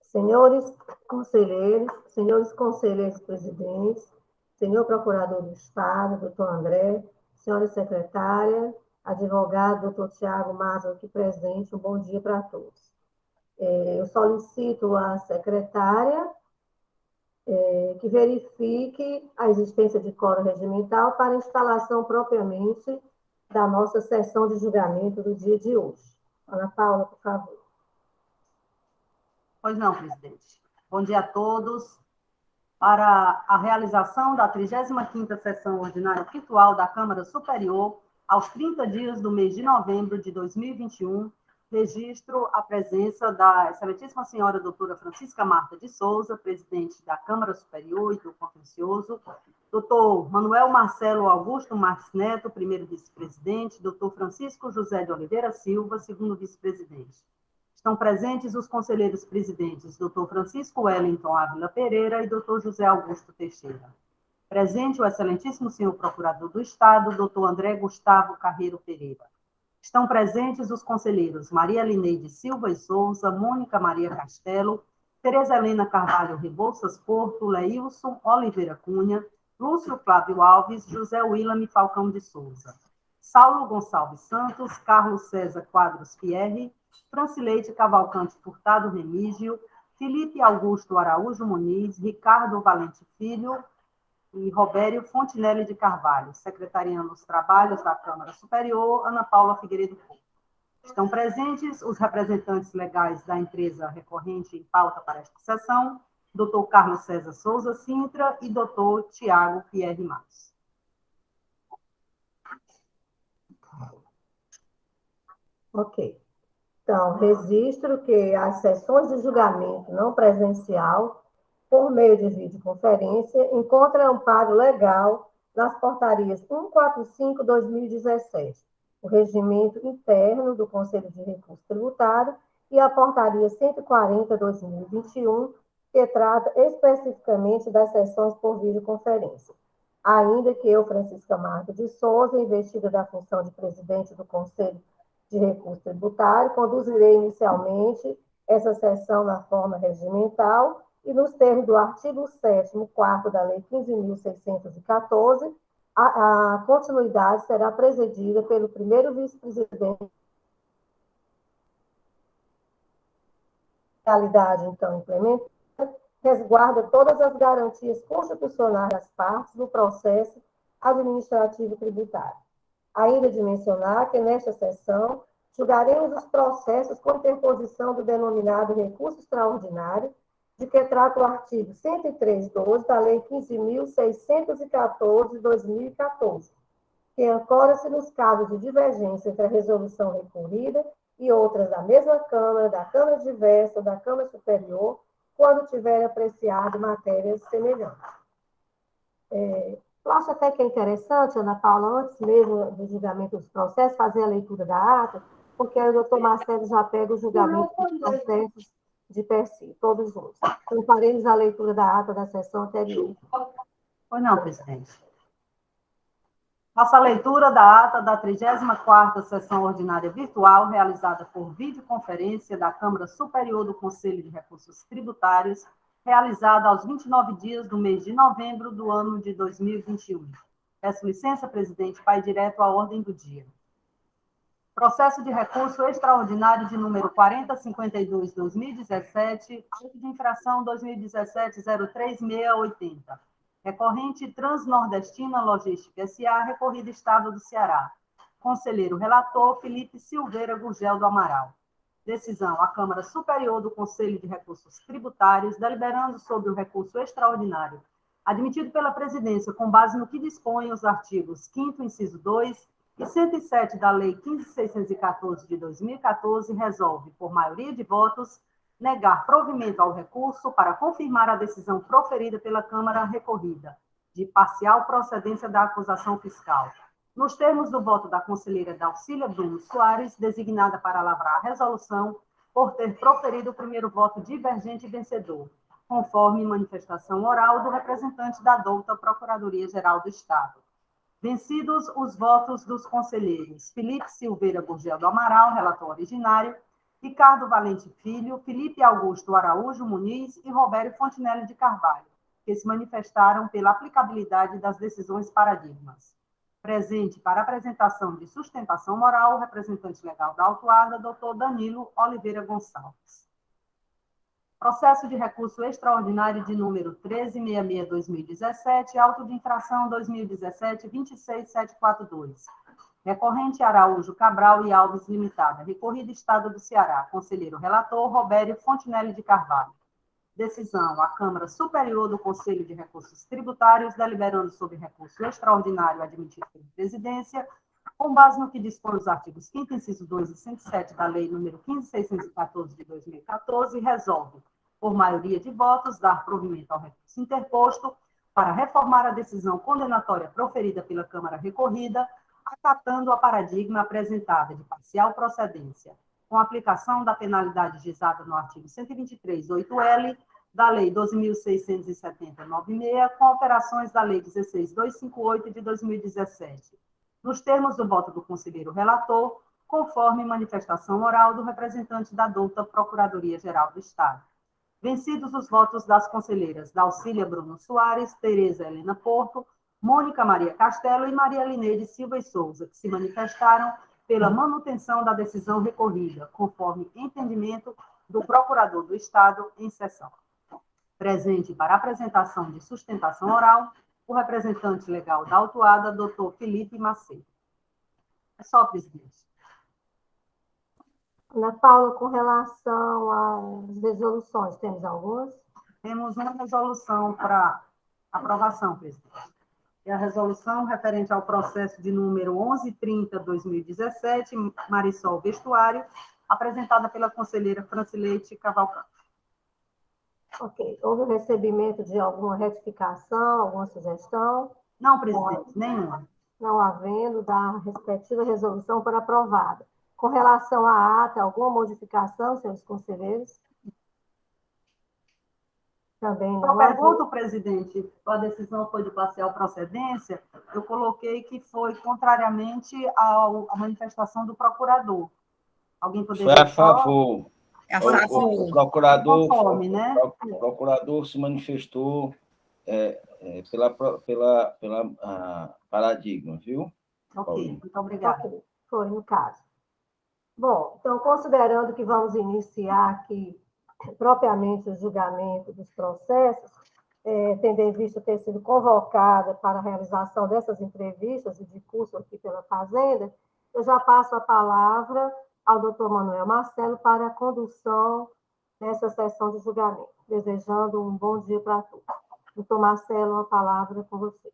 Senhores conselheiros presidentes, senhor procurador do Estado, doutor André, senhora secretária, advogado, doutor Tiago Maza, aqui presente, um bom dia para todos. Eu solicito à secretária que verifique a existência de quórum regimental para a instalação propriamente da nossa sessão de julgamento do dia de hoje. Ana Paula, por favor. Pois não, presidente. Bom dia a todos. Para a realização da 35ª Sessão Ordinária Virtual da Câmara Superior, aos 30 dias do mês de novembro de 2021, registro a presença da excelentíssima senhora doutora Francisca Marta de Souza, presidente da Câmara Superior e do Contencioso, doutor Manuel Marcelo Augusto Marques Neto, primeiro vice-presidente, doutor Francisco José de Oliveira Silva, segundo vice-presidente. Estão presentes os conselheiros presidentes, doutor Francisco Wellington Ávila Pereira e doutor José Augusto Teixeira. Presente o excelentíssimo senhor procurador do Estado, doutor André Gustavo Carreiro Pereira. Estão presentes os conselheiros Maria Lineide Silva e Souza, Mônica Maria Castelo, Tereza Helena Carvalho Rebouças Porto, Leilson Oliveira Cunha, Lúcio Flávio Alves, José Willame Falcão de Souza, Saulo Gonçalves Santos, Carlos César Quadros Pierre, Francileide Cavalcante Furtado Remígio, Felipe Augusto Araújo Muniz, Ricardo Valente Filho e Robério Fontinelli de Carvalho, secretariando os trabalhos da Câmara Superior, Ana Paula Figueiredo Couto. Estão presentes os representantes legais da empresa recorrente em pauta para esta sessão, Dr. Carlos César Souza Sintra e Dr. Tiago Pierre Matos. Ok. Então, registro que as sessões de julgamento não presencial, por meio de videoconferência, encontram amparo legal nas portarias 145/2017, o regimento interno do Conselho de Recurso Tributário e a portaria 140/2021, que trata especificamente das sessões por videoconferência. Ainda que eu, Francisca Marta de Souza, investida da função de presidente do Conselho de Recurso Tributário, conduzirei inicialmente essa sessão na forma regimental e nos termos do artigo 7º, 4º da Lei 15.614, a continuidade será presidida pelo primeiro vice-presidente. A realidade, então, implementada, resguarda todas as garantias constitucionais das partes no processo administrativo tributário. Ainda de mencionar que, nesta sessão, julgaremos os processos com interposição do denominado recurso extraordinário, de que trata o artigo 103.12 da Lei 15.614 de 2014, que ancora-se nos casos de divergência entre a resolução recorrida e outras da mesma Câmara, da Câmara diversa ou da Câmara Superior, quando tiver apreciado matérias semelhantes. Eu acho até que é interessante, Ana Paula, antes mesmo do julgamento dos processos, fazer a leitura da ata, porque aí o doutor Marcelo já pega o julgamento dos processos de per si, todos juntos. Então, faremos a leitura da ata da sessão anterior. Pois não, presidente. Faça a leitura da ata da 34ª Sessão Ordinária Virtual, realizada por videoconferência da Câmara Superior do Conselho de Recursos Tributários, realizada aos 29 dias do mês de novembro do ano de 2021. Peço licença, presidente, para ir direto à ordem do dia. Processo de recurso extraordinário de número 4052/2017, auto de infração 2017-03680. Recorrente Transnordestina Logística S.A., recorrido Estado do Ceará. Conselheiro relator, Felipe Silveira Gurgel do Amaral. Decisão: a Câmara Superior do Conselho de Recursos Tributários, deliberando sobre o recurso extraordinário, admitido pela presidência com base no que dispõem os artigos 5º, inciso 2, e 107 da Lei 15.614 de 2014, resolve, por maioria de votos, negar provimento ao recurso para confirmar a decisão proferida pela Câmara recorrida, de parcial procedência da acusação fiscal, nos termos do voto da conselheira Dalcília Bruno Soares, designada para lavrar a resolução, por ter proferido o primeiro voto divergente e vencedor, conforme manifestação oral do representante da douta Procuradoria-Geral do Estado. Vencidos os votos dos conselheiros Felipe Silveira Gurgel do Amaral, relator originário, Ricardo Valente Filho, Felipe Augusto Araújo Muniz e Robério Fontinelli de Carvalho, que se manifestaram pela aplicabilidade das decisões paradigmas. Presente para apresentação de sustentação moral, o representante legal da autuada, doutor Danilo Oliveira Gonçalves. Processo de recurso extraordinário de número 1366-2017, auto de infração 2017-26742. Recorrente Araújo Cabral e Alves Limitada. Recorrido Estado do Ceará. Conselheiro relator Robério Fontinelli de Carvalho. Decisão: a Câmara Superior do Conselho de Recursos Tributários, deliberando sobre recurso extraordinário admitido pela Presidência, com base no que dispõe os artigos 5º, inciso 2 e 107 da Lei nº 15.614 de 2014, resolve, por maioria de votos, dar provimento ao recurso interposto para reformar a decisão condenatória proferida pela Câmara recorrida, acatando a paradigma apresentada de parcial procedência, com aplicação da penalidade gizada no artigo 123, 8L, da Lei 12.670-96, com alterações da Lei 16.258 de 2017, nos termos do voto do conselheiro relator, conforme manifestação oral do representante da douta Procuradoria-Geral do Estado. Vencidos os votos das conselheiras Dalcília Bruno Soares, Tereza Helena Porto, Mônica Maria Castelo e Maria Lineide Silva e Souza, que se manifestaram pela manutenção da decisão recorrida, conforme entendimento do Procurador do Estado em sessão. Presente para apresentação de sustentação oral, o representante legal da autuada, doutor Felipe Macedo. É só, presidente. Ana Paula, com relação às resoluções, temos algumas? Temos uma resolução para aprovação, presidente. É a resolução referente ao processo de número 1130-2017, Marisol Vestuário, apresentada pela conselheira Francileite Cavalcante. Ok. Houve o recebimento de alguma retificação, alguma sugestão? Não, presidente, nenhuma. Não havendo, da respectiva resolução for aprovada. Com relação à ata, alguma modificação, senhores conselheiros? Também não. Eu pergunto, presidente, a decisão foi de parcial procedência, eu coloquei que foi contrariamente à manifestação do procurador. Alguém poderia... Foi a favor. O procurador, conforme, né? O procurador se manifestou pela paradigma, viu? Ok, muito obrigada. Ok, foi no caso. Bom, então, considerando que vamos iniciar aqui propriamente o julgamento dos processos, tendo em vista ter sido convocada para a realização dessas entrevistas e de curso aqui pela Fazenda, eu já passo a palavra ao doutor Manuel Marcelo para a condução dessa sessão de julgamento, desejando um bom dia para todos. Doutor Marcelo, a palavra é com você.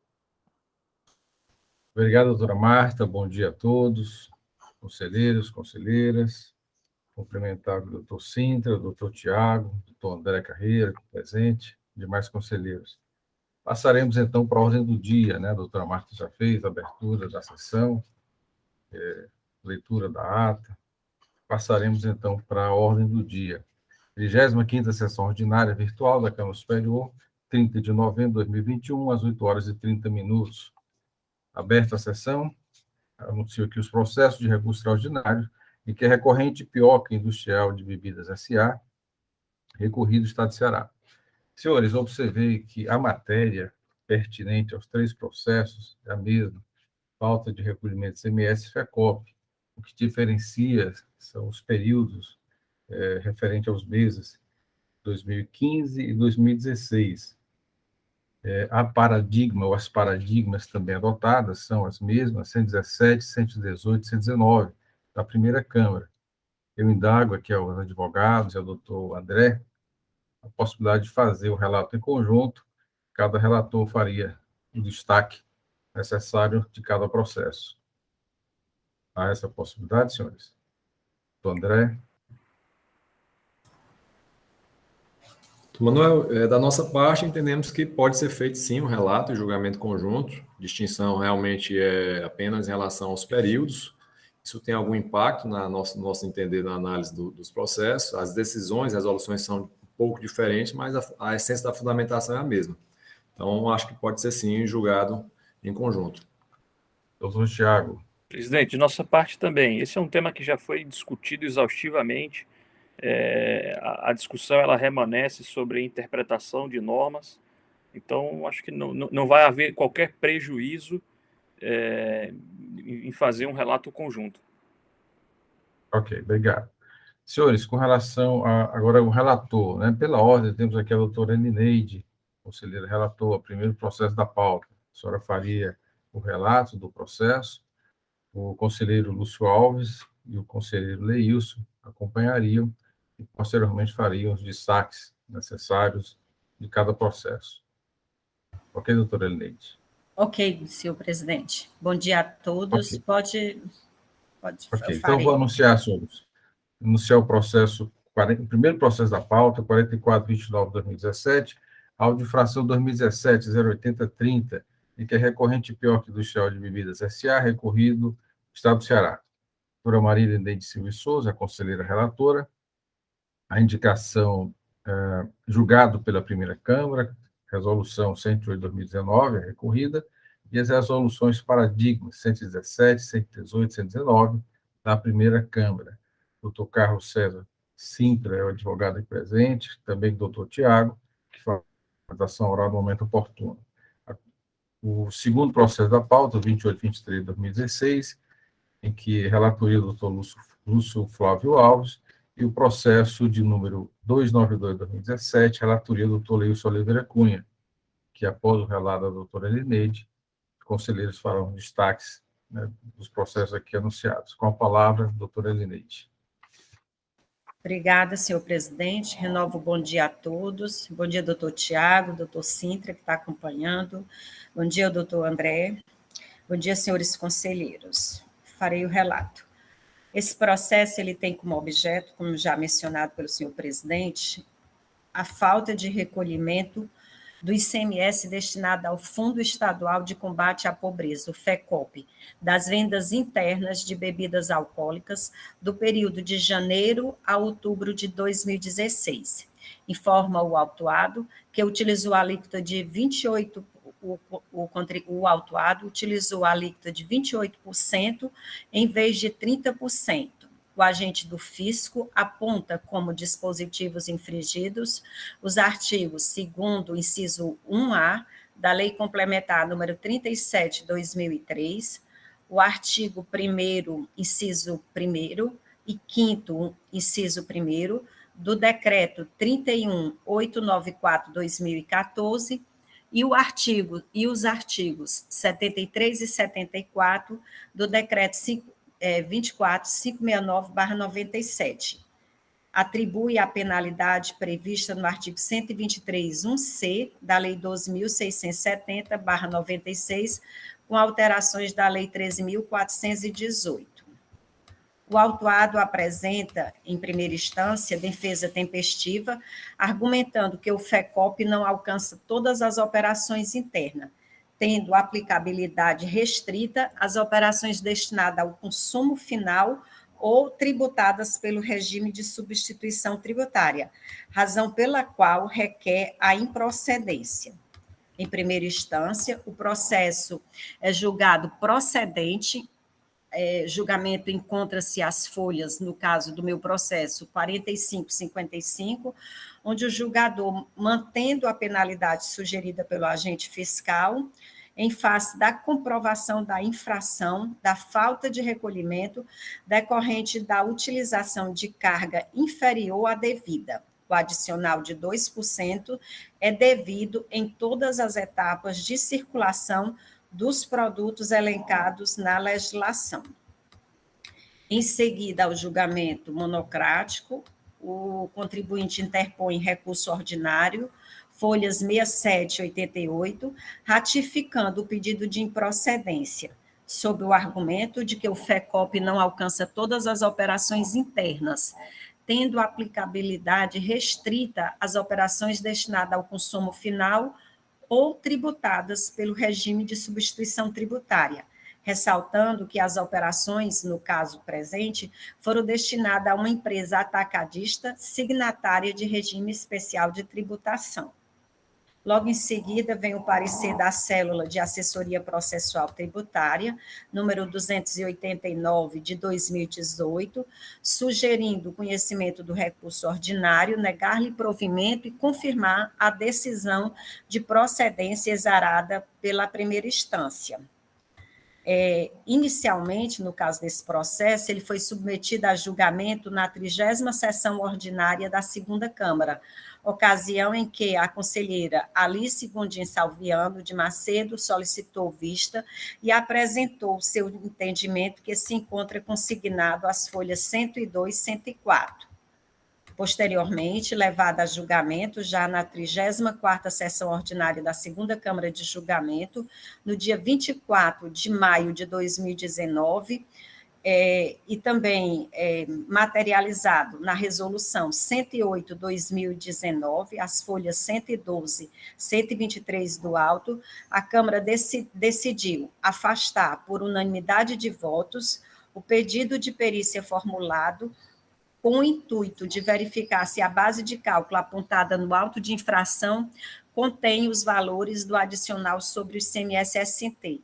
Obrigado, doutora Marta. Bom dia a todos, conselheiros, conselheiras. Cumprimentar o doutor Sintra, o doutor Tiago, o doutor André Carreira, presente, demais conselheiros. Passaremos, então, para a ordem do dia, né? A doutora Marta já fez a abertura da sessão, leitura da ata. Passaremos, então, para a ordem do dia. 25ª sessão ordinária virtual da Câmara Superior, 30 de novembro de 2021, às 8h30. Aberta a sessão, anuncio aqui os processos de recurso extraordinário e que é recorrente Pioca Industrial de Bebidas S.A., recorrido Estado do Ceará. Senhores, observei que a matéria pertinente aos 3 processos é a mesma, falta de recolhimento de CMS e FECOP. O que diferencia são os períodos referente aos meses 2015 e 2016. A paradigma, ou as paradigmas também adotadas, são as mesmas, 117, 118 e 119, da primeira Câmara. Eu indago aqui aos advogados e ao doutor André a possibilidade de fazer o relato em conjunto, cada relator faria o destaque necessário de cada processo. Há essa possibilidade, senhores? Doutor André? Manuel, da nossa parte, entendemos que pode ser feito, sim, um relato e julgamento conjunto. Distinção realmente é apenas em relação aos períodos. Isso tem algum impacto no nosso entender na análise dos processos. As decisões, as resoluções são um pouco diferentes, mas a essência da fundamentação é a mesma. Então, acho que pode ser, sim, julgado em conjunto. Doutor Tiago. Presidente, de nossa parte também. Esse é um tema que já foi discutido exaustivamente a discussão ela remanesce sobre a interpretação de normas, então acho que não vai haver qualquer prejuízo em fazer um relato conjunto. Ok, obrigado. Senhores, com relação agora o relator, né? Pela ordem, temos aqui a doutora Elineide, conselheira relatora, primeiro processo da pauta. A senhora faria o relato do processo, o conselheiro Lúcio Alves e o conselheiro Leilson acompanhariam e, posteriormente, fariam os destaques necessários de cada processo. Ok, doutora Elineide? Ok, senhor presidente. Bom dia a todos. Ok. Pode Ok, então eu vou anunciar, senhores. Anunciar o processo, o primeiro processo da pauta, 4429/2017, audiofração 2017-08030, em que é recorrente pior que do Industrial de Bebidas S.A., recorrido Estado do Ceará. Doutora Marília Neide Silva e Souza, a conselheira relatora, a indicação julgado pela primeira Câmara, resolução 108/2019, recorrida, e as resoluções paradigmas 117, 118, 119, da primeira Câmara. Doutor Carlos César Sintra é o advogado aqui presente, também o doutor Tiago, que faz a ação oral no momento oportuno. O segundo processo da pauta, 2823/2016, em que relatoria do doutor Lúcio Flávio Alves, e o processo de número 292/2017, relatoria do doutor Leilson Oliveira Cunha, que após o relato da doutora Elineide, os conselheiros farão destaques, né, dos processos aqui anunciados. Com a palavra, doutora Elineide. Obrigada, senhor presidente. Renovo o bom dia a todos. Bom dia, doutor Tiago, doutor Sintra, que está acompanhando. Bom dia, doutor André. Bom dia, senhores conselheiros. Farei o relato. Esse processo ele tem como objeto, como já mencionado pelo senhor presidente, a falta de recolhimento do ICMS destinado ao Fundo Estadual de Combate à Pobreza, o FECOP, das vendas internas de bebidas alcoólicas do período de janeiro a outubro de 2016. Informa o autuado que utilizou a alíquota de 28%, o autuado utilizou a alíquota de 28% em vez de 30%. O agente do fisco aponta como dispositivos infringidos os artigos 2º, inciso 1A, da Lei Complementar número 37/2003, o artigo 1º, inciso 1º, e 5º, inciso 1º, do Decreto 31.894/2014, e os artigos 73 e 74 do Decreto 24.569/97. Atribui a penalidade prevista no artigo 123.1c da Lei 12.670/96, com alterações da Lei 13.418. O autuado apresenta, em primeira instância, defesa tempestiva, argumentando que o FECOP não alcança todas as operações internas, tendo aplicabilidade restrita às operações destinadas ao consumo final ou tributadas pelo regime de substituição tributária, razão pela qual requer a improcedência. Em primeira instância, o processo é julgado procedente. Julgamento encontra-se as folhas, no caso do meu processo, 4555, onde o julgador, mantendo a penalidade sugerida pelo agente fiscal, em face da comprovação da infração, da falta de recolhimento decorrente da utilização de carga inferior à devida. O adicional de 2% é devido em todas as etapas de circulação dos produtos elencados na legislação. Em seguida ao julgamento monocrático, o contribuinte interpõe recurso ordinário, folhas 67 e 88, ratificando o pedido de improcedência, sob o argumento de que o FECOP não alcança todas as operações internas, tendo aplicabilidade restrita às operações destinadas ao consumo final ou tributadas pelo regime de substituição tributária, ressaltando que as operações, no caso presente, foram destinadas a uma empresa atacadista signatária de regime especial de tributação. Logo em seguida, vem o parecer da Célula de Assessoria Processual Tributária, número 289, de 2018, sugerindo o conhecimento do recurso ordinário, negar-lhe provimento e confirmar a decisão de procedência exarada pela primeira instância. Inicialmente, no caso desse processo, ele foi submetido a julgamento na 30ª sessão ordinária da segunda Câmara, ocasião em que a conselheira Alice Gondim Salviano de Macedo solicitou vista e apresentou seu entendimento, que se encontra consignado às folhas 102 e 104. Posteriormente, levada a julgamento, já na 34ª sessão ordinária da segunda Câmara de Julgamento, no dia 24 de maio de 2019, e também materializado na resolução 108/2019, as folhas 112, 123 do auto, a Câmara decidiu afastar, por unanimidade de votos, o pedido de perícia formulado com o intuito de verificar se a base de cálculo apontada no auto de infração contém os valores do adicional sobre o ICMS-ST.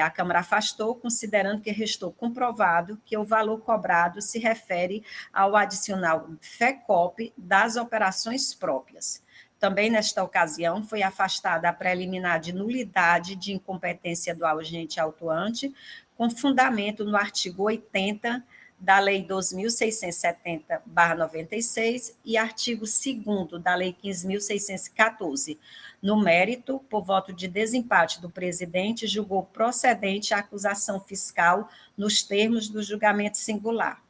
A Câmara afastou, considerando que restou comprovado que o valor cobrado se refere ao adicional FECOP das operações próprias. Também, nesta ocasião, foi afastada a preliminar de nulidade de incompetência do agente autuante, com fundamento no artigo 80 da Lei 2.670/96 e artigo 2º da Lei 15.614. No mérito, por voto de desempate do presidente, julgou procedente a acusação fiscal nos termos do julgamento singular.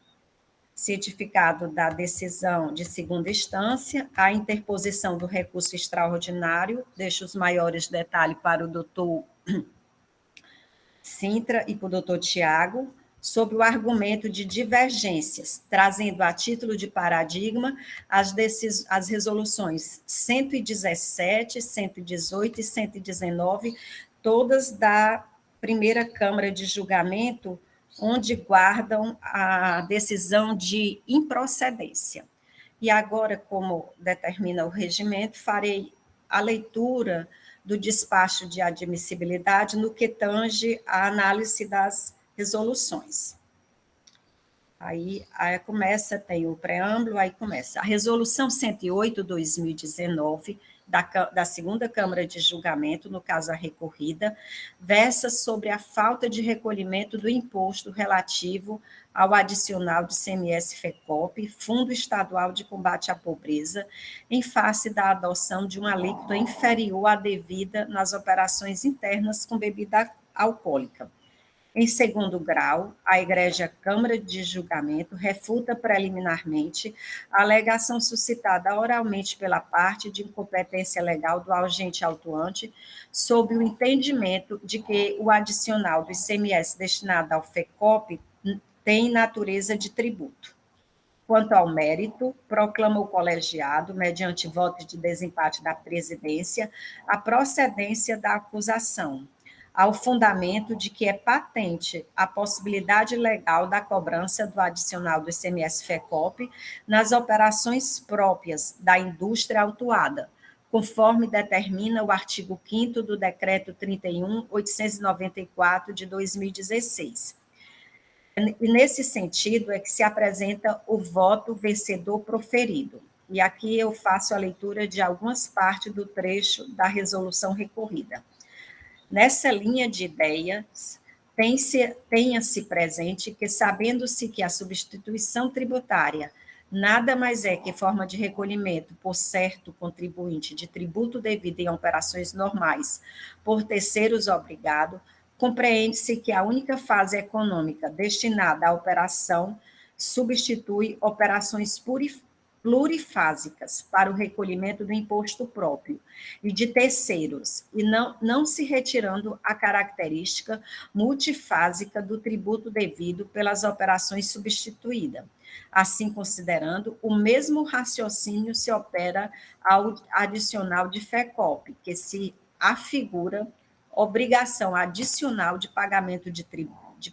Cientificado da decisão de segunda instância, a interposição do recurso extraordinário, deixo os maiores detalhes para o doutor Sintra e para o doutor Tiago, sobre o argumento de divergências, trazendo a título de paradigma as resoluções 117, 118 e 119, todas da primeira Câmara de Julgamento, onde guardam a decisão de improcedência. E agora, como determina o regimento, farei a leitura do despacho de admissibilidade no que tange a análise das resoluções. Aí começa, tem o preâmbulo, aí começa. A resolução 108/2019, da segunda Câmara de Julgamento, no caso a recorrida, versa sobre a falta de recolhimento do imposto relativo ao adicional de ICMS-FECOP, Fundo Estadual de Combate à Pobreza, em face da adoção de uma alíquota inferior à devida nas operações internas com bebida alcoólica. Em segundo grau, a Egrégia Câmara de Julgamento refuta preliminarmente a alegação suscitada oralmente pela parte de incompetência legal do agente autuante sob o entendimento de que o adicional do ICMS destinado ao FECOP tem natureza de tributo. Quanto ao mérito, proclama o colegiado, mediante voto de desempate da presidência, a procedência da acusação, ao fundamento de que é patente a possibilidade legal da cobrança do adicional do ICMS-FECOP nas operações próprias da indústria autuada, conforme determina o artigo 5º do Decreto 31.894, de 2016. E, nesse sentido, é que se apresenta o voto vencedor proferido. E aqui eu faço a leitura de algumas partes do trecho da resolução recorrida. Nessa linha de ideias, tenha-se presente que, sabendo-se que a substituição tributária nada mais é que forma de recolhimento por certo contribuinte de tributo devido em operações normais por terceiros obrigado, compreende-se que a única fase econômica destinada à operação substitui operações plurifásicas para o recolhimento do imposto próprio e de terceiros, e não se retirando a característica multifásica do tributo devido pelas operações substituídas. Assim, considerando, o mesmo raciocínio se opera ao adicional de FECOP, que se afigura obrigação adicional de pagamento de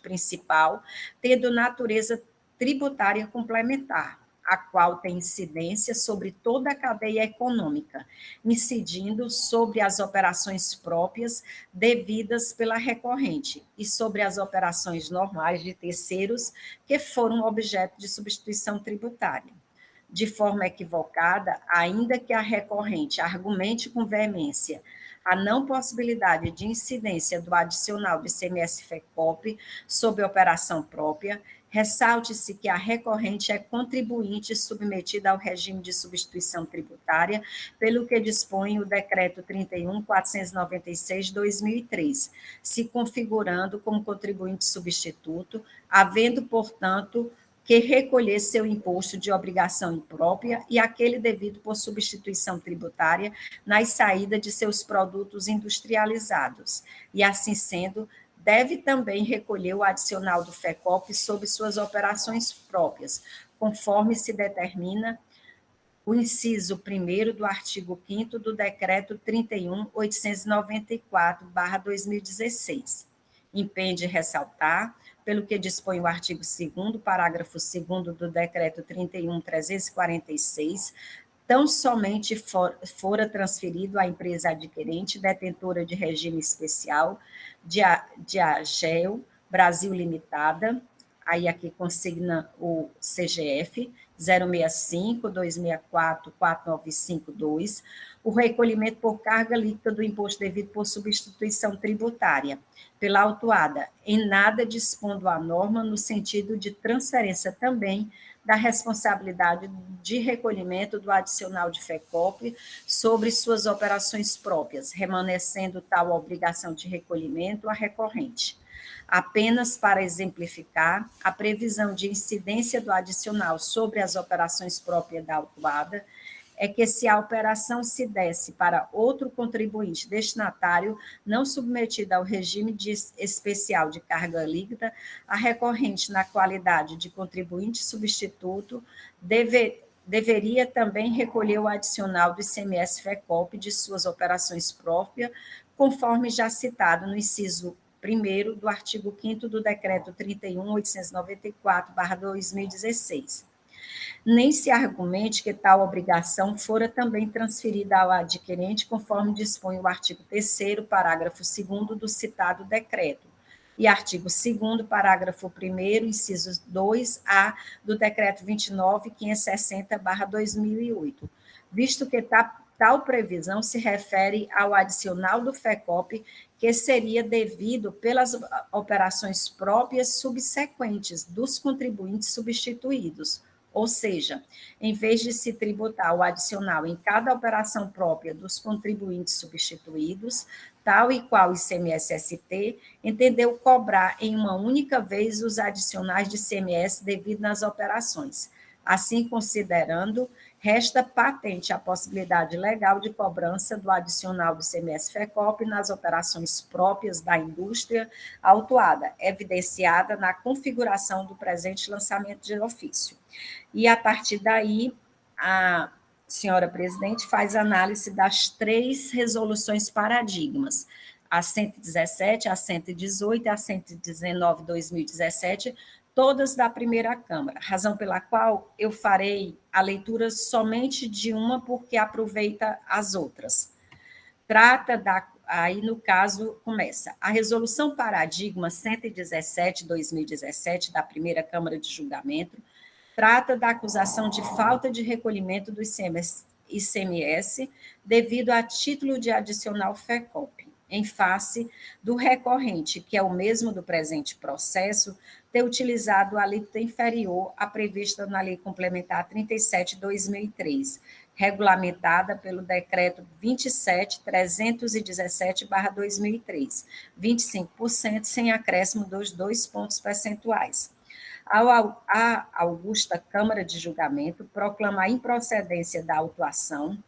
principal, tendo natureza tributária complementar, a qual tem incidência sobre toda a cadeia econômica, incidindo sobre as operações próprias devidas pela recorrente e sobre as operações normais de terceiros que foram objeto de substituição tributária. De forma equivocada, ainda que a recorrente argumente com veemência a não possibilidade de incidência do adicional do ICMS-FECOP sobre operação própria, ressalte-se que a recorrente é contribuinte submetida ao regime de substituição tributária, pelo que dispõe o Decreto 31.496/2003, se configurando como contribuinte substituto, havendo, portanto, que recolher seu imposto de obrigação imprópria e aquele devido por substituição tributária nas saídas de seus produtos industrializados. E, assim sendo, deve também recolher o adicional do FECOP sobre suas operações próprias, conforme se determina o inciso 1º do artigo 5º do Decreto 31.894/2016. Impende ressaltar, pelo que dispõe o artigo 2º, parágrafo 2º do Decreto 31.346, tão somente fora transferido à empresa adquirente detentora de regime especial de AGEL Brasil Limitada, aí aqui consigna o CGF 065-264-4952, o recolhimento por carga líquida do imposto devido por substituição tributária, pela autuada, em nada dispondo a norma no sentido de transferência também da responsabilidade de recolhimento do adicional de FECOP sobre suas operações próprias, remanescendo tal obrigação de recolhimento à recorrente. Apenas para exemplificar, a previsão de incidência do adicional sobre as operações próprias da autuada é que, se a operação se desse para outro contribuinte destinatário não submetido ao regime especial de carga líquida, a recorrente, na qualidade de contribuinte substituto, deveria também recolher o adicional do ICMS-FECOP de suas operações próprias, conforme já citado no inciso 1º do artigo 5º do Decreto 31.894/2016. Nem se argumente que tal obrigação fora também transferida ao adquirente, conforme dispõe o artigo 3º, parágrafo 2º do citado decreto, e artigo 2º, parágrafo 1º, incisos 2A do Decreto 29.560/2008, visto que tal previsão se refere ao adicional do FECOP que seria devido pelas operações próprias subsequentes dos contribuintes substituídos, ou seja, em vez de se tributar o adicional em cada operação própria dos contribuintes substituídos, tal e qual o ICMS-ST, entendeu cobrar em uma única vez os adicionais de ICMS devido nas operações. Assim, considerando, resta patente a possibilidade legal de cobrança do adicional do ICMS-FECOP nas operações próprias da indústria autuada, evidenciada na configuração do presente lançamento de ofício. E, a partir daí, a senhora presidente faz análise das 3 resoluções paradigmas, a 117, a 118 e a 119/2017, todas da primeira Câmara, razão pela qual eu farei a leitura somente de uma, porque aproveita as outras. Aí, no caso, começa a Resolução Paradigma 117/2017, da primeira Câmara de Julgamento, trata da acusação de falta de recolhimento do ICMS devido a título de adicional FECOP, em face do recorrente, que é o mesmo do presente processo, ter utilizado a alíquota inferior à prevista na Lei Complementar 37/2003, regulamentada pelo Decreto 27.317/2003, 25% sem acréscimo dos 2 pontos percentuais. A augusta Câmara de Julgamento proclama a improcedência da autuação,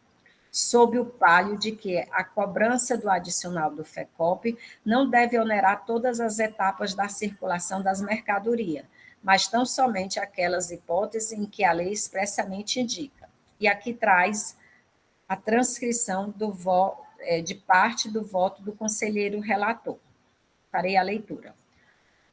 sob o palio de que a cobrança do adicional do FECOP não deve onerar todas as etapas da circulação das mercadorias, mas tão somente aquelas hipóteses em que a lei expressamente indica. E aqui traz a transcrição de parte do voto do conselheiro relator. Farei a leitura.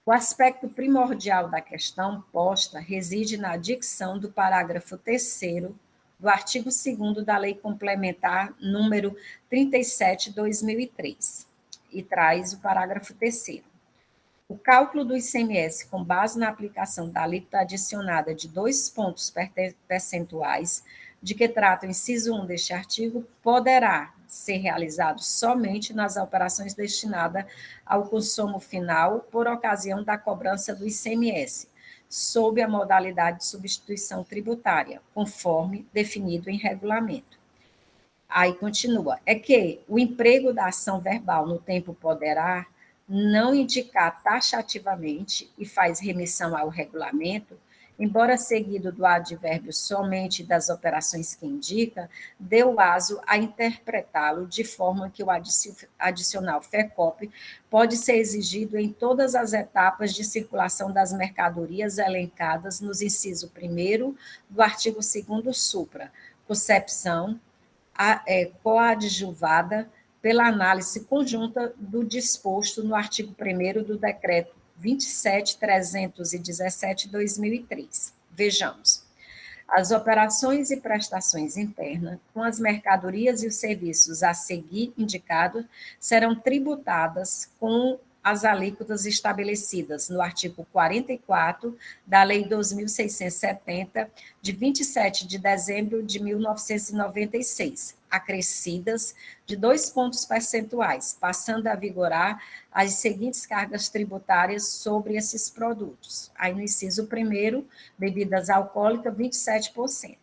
O aspecto primordial da questão posta reside na dicção do parágrafo 3º do artigo 2º da Lei Complementar número 37/2003, e traz o parágrafo 3º. O cálculo do ICMS com base na aplicação da alíquota adicionada de 2 pontos percentuais, de que trata o inciso 1 deste artigo, poderá ser realizado somente nas operações destinadas ao consumo final por ocasião da cobrança do ICMS, sob a modalidade de substituição tributária, conforme definido em regulamento. Aí continua, é que o emprego da ação verbal no tempo poderá não indicar taxativamente e faz remissão ao regulamento, embora seguido do advérbio somente das operações que indica, deu aso a interpretá-lo de forma que o adicional FECOP pode ser exigido em todas as etapas de circulação das mercadorias elencadas nos inciso 1º do artigo 2º supra, concepção coadjuvada pela análise conjunta do disposto no artigo 1º do Decreto 27.317/2003. Vejamos. As operações e prestações internas, com as mercadorias e os serviços a seguir indicados, serão tributadas com as alíquotas estabelecidas no artigo 44 da Lei 2.670, de 27 de dezembro de 1996, acrescidas de 2 pontos percentuais, passando a vigorar as seguintes cargas tributárias sobre esses produtos. Aí, no inciso 1º, bebidas alcoólicas, 27%.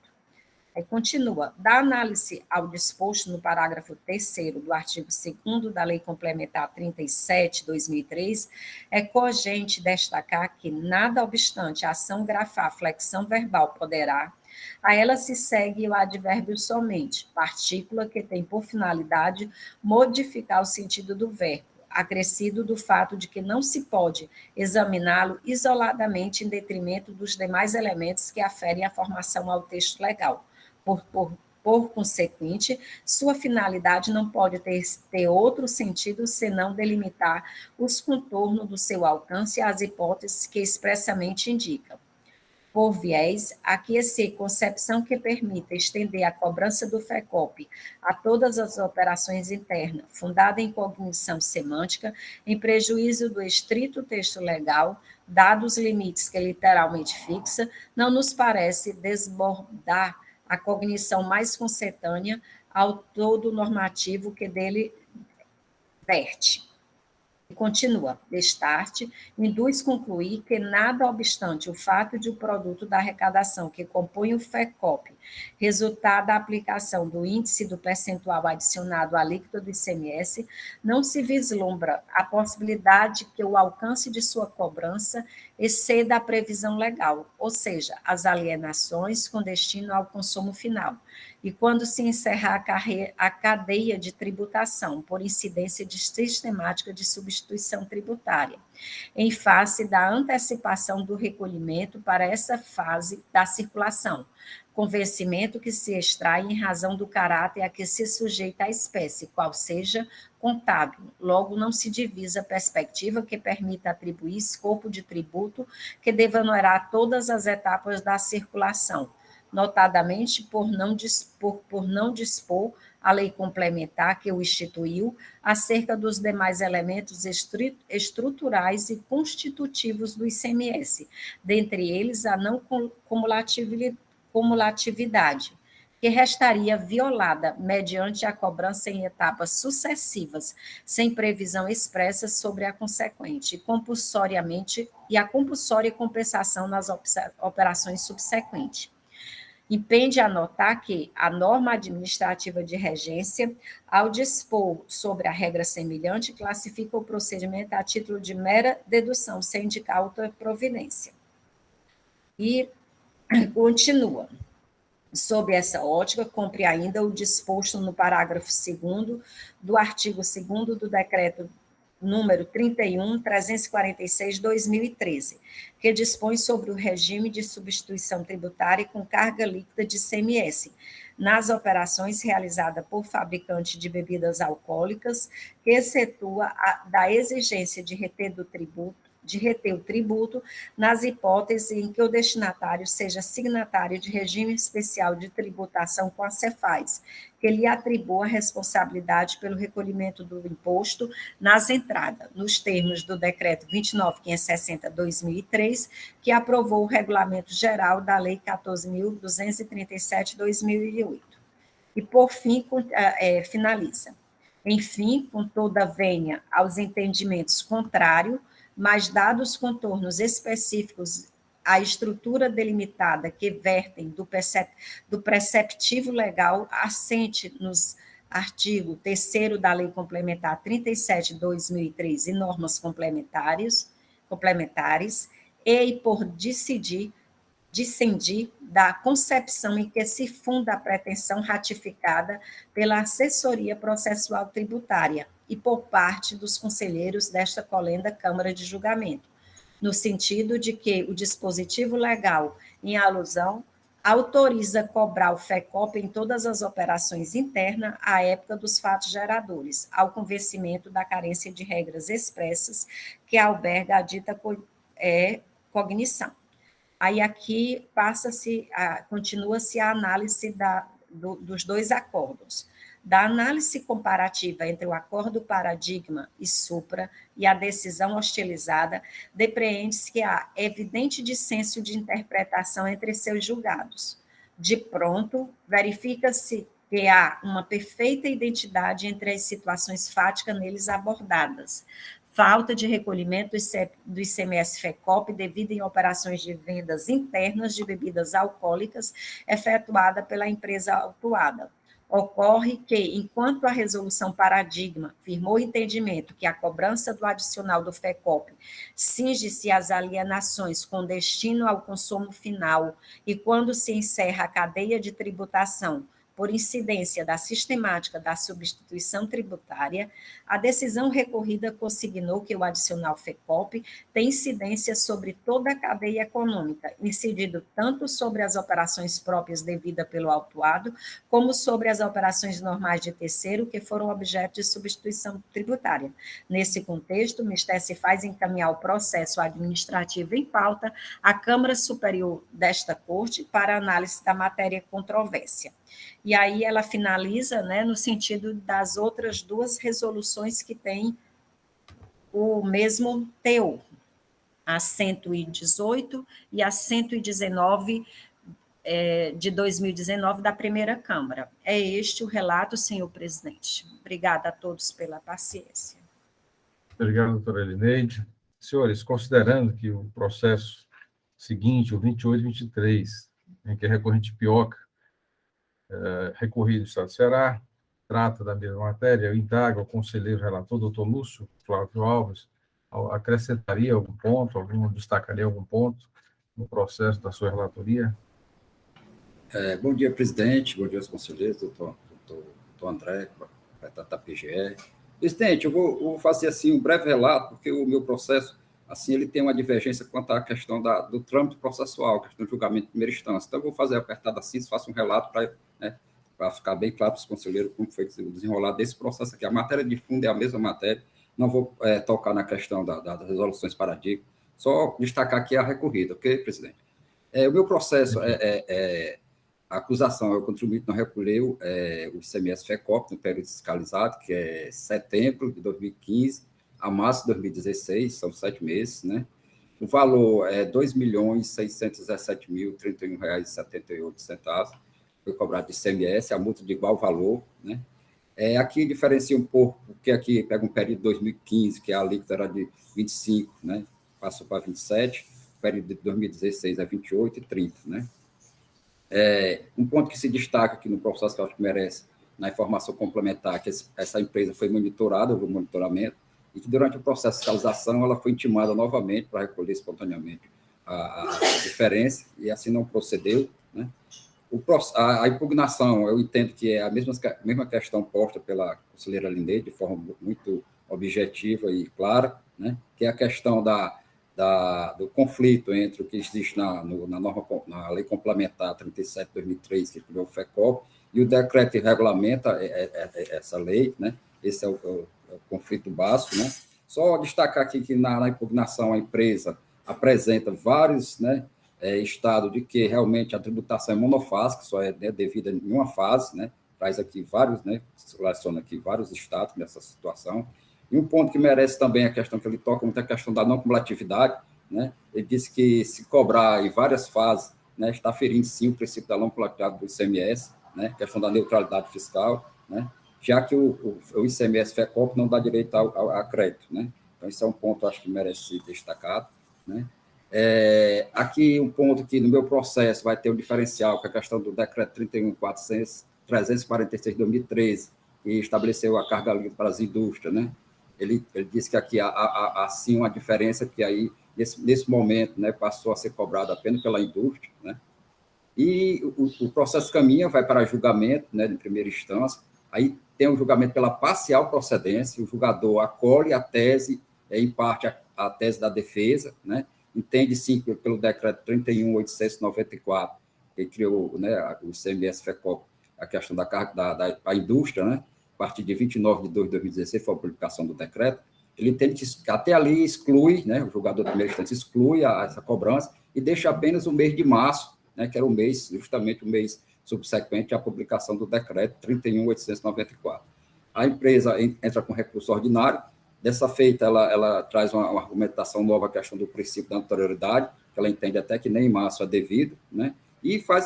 Aí continua, da análise ao disposto no parágrafo 3º do artigo 2º da Lei Complementar 37/2003, é cogente destacar que, nada obstante a ação grafar flexão verbal poderá, a ela se segue o advérbio somente, partícula que tem por finalidade modificar o sentido do verbo, acrescido do fato de que não se pode examiná-lo isoladamente em detrimento dos demais elementos que aferem a formação ao texto legal. Por consequente, sua finalidade não pode ter outro sentido senão delimitar os contornos do seu alcance e as hipóteses que expressamente indicam. Por viés, aquecer concepção que permita estender a cobrança do FECOP a todas as operações internas, fundada em cognição semântica, em prejuízo do estrito texto legal, dados os limites que literalmente fixa, não nos parece desbordar a cognição mais concetânea ao todo normativo que dele verte. E continua, destarte, induz concluir que, nada obstante o fato de o produto da arrecadação que compõe o FECOP resultar da aplicação do índice do percentual adicionado à alíquota do ICMS, não se vislumbra a possibilidade que o alcance de sua cobrança exceda a previsão legal, ou seja, as alienações com destino ao consumo final, e quando se encerrar a cadeia de tributação por incidência de sistemática de substituição tributária, em face da antecipação do recolhimento para essa fase da circulação, convencimento que se extrai em razão do caráter a que se sujeita a espécie, qual seja contábil, logo não se divisa perspectiva que permita atribuir escopo de tributo que deva onerar todas as etapas da circulação, notadamente por não dispor a lei complementar que o instituiu acerca dos demais elementos estruturais e constitutivos do ICMS, dentre eles a não cumulatividade, que restaria violada mediante a cobrança em etapas sucessivas, sem previsão expressa sobre a consequente, e a compulsória compensação nas operações subsequentes. Impende anotar que a norma administrativa de regência, ao dispor sobre a regra semelhante, classifica o procedimento a título de mera dedução, sem indicar outra providência. E continua. Sob essa ótica, cumpre ainda o disposto no parágrafo 2º do artigo 2º do Decreto número 31.346/2013, que dispõe sobre o regime de substituição tributária com carga líquida de ICMS nas operações realizadas por fabricante de bebidas alcoólicas, que excetua da exigência de reter do tributo de reter o tributo nas hipóteses em que o destinatário seja signatário de regime especial de tributação com a Cefaz, que lhe atribua a responsabilidade pelo recolhimento do imposto nas entradas, nos termos do Decreto 29.560/2003, que aprovou o Regulamento Geral da Lei 14.237/2008. E, por fim, finaliza. Enfim, com toda vênia aos entendimentos contrários, mas dados os contornos específicos à estrutura delimitada que vertem do preceptivo legal assente nos artigo 3º da Lei Complementar 37/2003 e normas complementares, e por discendir da concepção em que se funda a pretensão ratificada pela assessoria processual tributária e por parte dos conselheiros desta colenda Câmara de Julgamento, no sentido de que o dispositivo legal em alusão autoriza cobrar o FECOP em todas as operações internas à época dos fatos geradores, ao convencimento da carência de regras expressas que alberga a dita cognição. Aí aqui continua-se a análise dos dois acordos. Da análise comparativa entre o acordo paradigma e supra e a decisão hostilizada, depreende-se que há evidente dissenso de interpretação entre seus julgados. De pronto, verifica-se que há uma perfeita identidade entre as situações fáticas neles abordadas. Falta de recolhimento do ICMS FECOP devido em operações de vendas internas de bebidas alcoólicas efetuada pela empresa autuada. Ocorre que, enquanto a resolução paradigma firmou o entendimento que a cobrança do adicional do FECOP cinge-se às alienações com destino ao consumo final e quando se encerra a cadeia de tributação por incidência da sistemática da substituição tributária, a decisão recorrida consignou que o adicional FECOP tem incidência sobre toda a cadeia econômica, incidindo tanto sobre as operações próprias devidas pelo autuado, como sobre as operações normais de terceiro que foram objeto de substituição tributária. Nesse contexto, o Ministério se faz encaminhar o processo administrativo em pauta à Câmara Superior desta Corte para análise da matéria controvérsia. E aí ela finaliza, né, no sentido das outras duas resoluções que têm o mesmo teor, a 118 e a 119 de 2019 da primeira Câmara. É este o relato, senhor presidente. Obrigada a todos pela paciência. Obrigado, doutora Elineide. Senhores, considerando que o processo seguinte, o 2823, em que a recorrente Pioca, recorrido do Estado do Ceará, trata da mesma matéria, eu indago ao conselheiro relator, doutor Lúcio Flávio Alves, acrescentaria algum ponto, destacaria algum ponto no processo da sua relatoria? Bom dia, presidente, bom dia aos conselheiros, doutor André, da PGE. Presidente, eu vou fazer assim um breve relato, porque o meu processo, assim, ele tem uma divergência quanto à questão do trâmite processual, questão de julgamento de primeira instância. Então, eu vou fazer apertado assim, faço um relato para ficar bem claro para os conselheiros como foi o desenrolar desse processo aqui. A matéria de fundo é a mesma matéria, não vou tocar na questão das resoluções paradigma, só destacar aqui a recorrida, ok, presidente? O meu processo a acusação, o contribuinte não recolheu o ICMS FECOP no período fiscalizado, que é setembro de 2015 a março de 2016, são 7 meses, né? O valor é R$ 2.617.031,78. Foi cobrado de ICMS, a multa de igual valor, né? Aqui diferencia um pouco, porque aqui pega um período de 2015, que a alíquota era de 25, né? Passou para 27, o período de 2016 é 28 e 30, né? Um ponto que se destaca aqui no processo, que eu acho que merece, na informação complementar, que essa empresa foi monitorada, houve um monitoramento, e que durante o processo de fiscalização ela foi intimada novamente para recolher espontaneamente a diferença, e assim não procedeu, né? A impugnação, eu entendo que é a mesma questão posta pela conselheira Elineide, de forma muito objetiva e clara, né? Que é a questão do conflito entre o que existe na Lei Complementar 37 de 2003, que criou o FECOP, e o decreto que regulamenta essa lei, né? Esse é o conflito básico, né? Só destacar aqui que na impugnação a empresa apresenta vários, né, estados de que realmente a tributação é monofásica, só é, né, devida em uma fase, né, traz aqui vários, né, seleciona aqui vários estados nessa situação. E um ponto que merece também a questão que ele toca muito é a questão da não cumulatividade, né? Ele disse que se cobrar em várias fases, né, está ferindo sim o princípio da não cumulatividade do ICMS, né, questão da neutralidade fiscal, né, já que o ICMS FECOP não dá direito a crédito, né? Então, isso é um ponto, acho que merece ser destacado, né? Aqui um ponto que no meu processo vai ter um diferencial, que é a questão do decreto 31.346 de 2013, que estabeleceu a carga livre para as indústrias, né? Ele disse que aqui há sim uma diferença que aí, nesse momento, né, passou a ser cobrado apenas pela indústria, né? E o processo caminha, vai para julgamento, né, em primeira instância, aí tem o julgamento pela parcial procedência, o julgador acolhe a tese, em parte a tese da defesa, né, entende sim pelo decreto 31.894, que criou, né, o ICMS FECOP, a questão da carga da indústria, né, a partir de 29 de 2 de 2016 foi a publicação do decreto, ele entende que até ali exclui, né, o julgador de primeira instância exclui essa cobrança e deixa apenas o mês de março, né, que era o mês, justamente o mês subsequente à publicação do decreto 31.894. A empresa entra com recurso ordinário, dessa feita ela traz uma argumentação nova, a questão do princípio da anterioridade, que ela entende até que nem em março é devido, né, e faz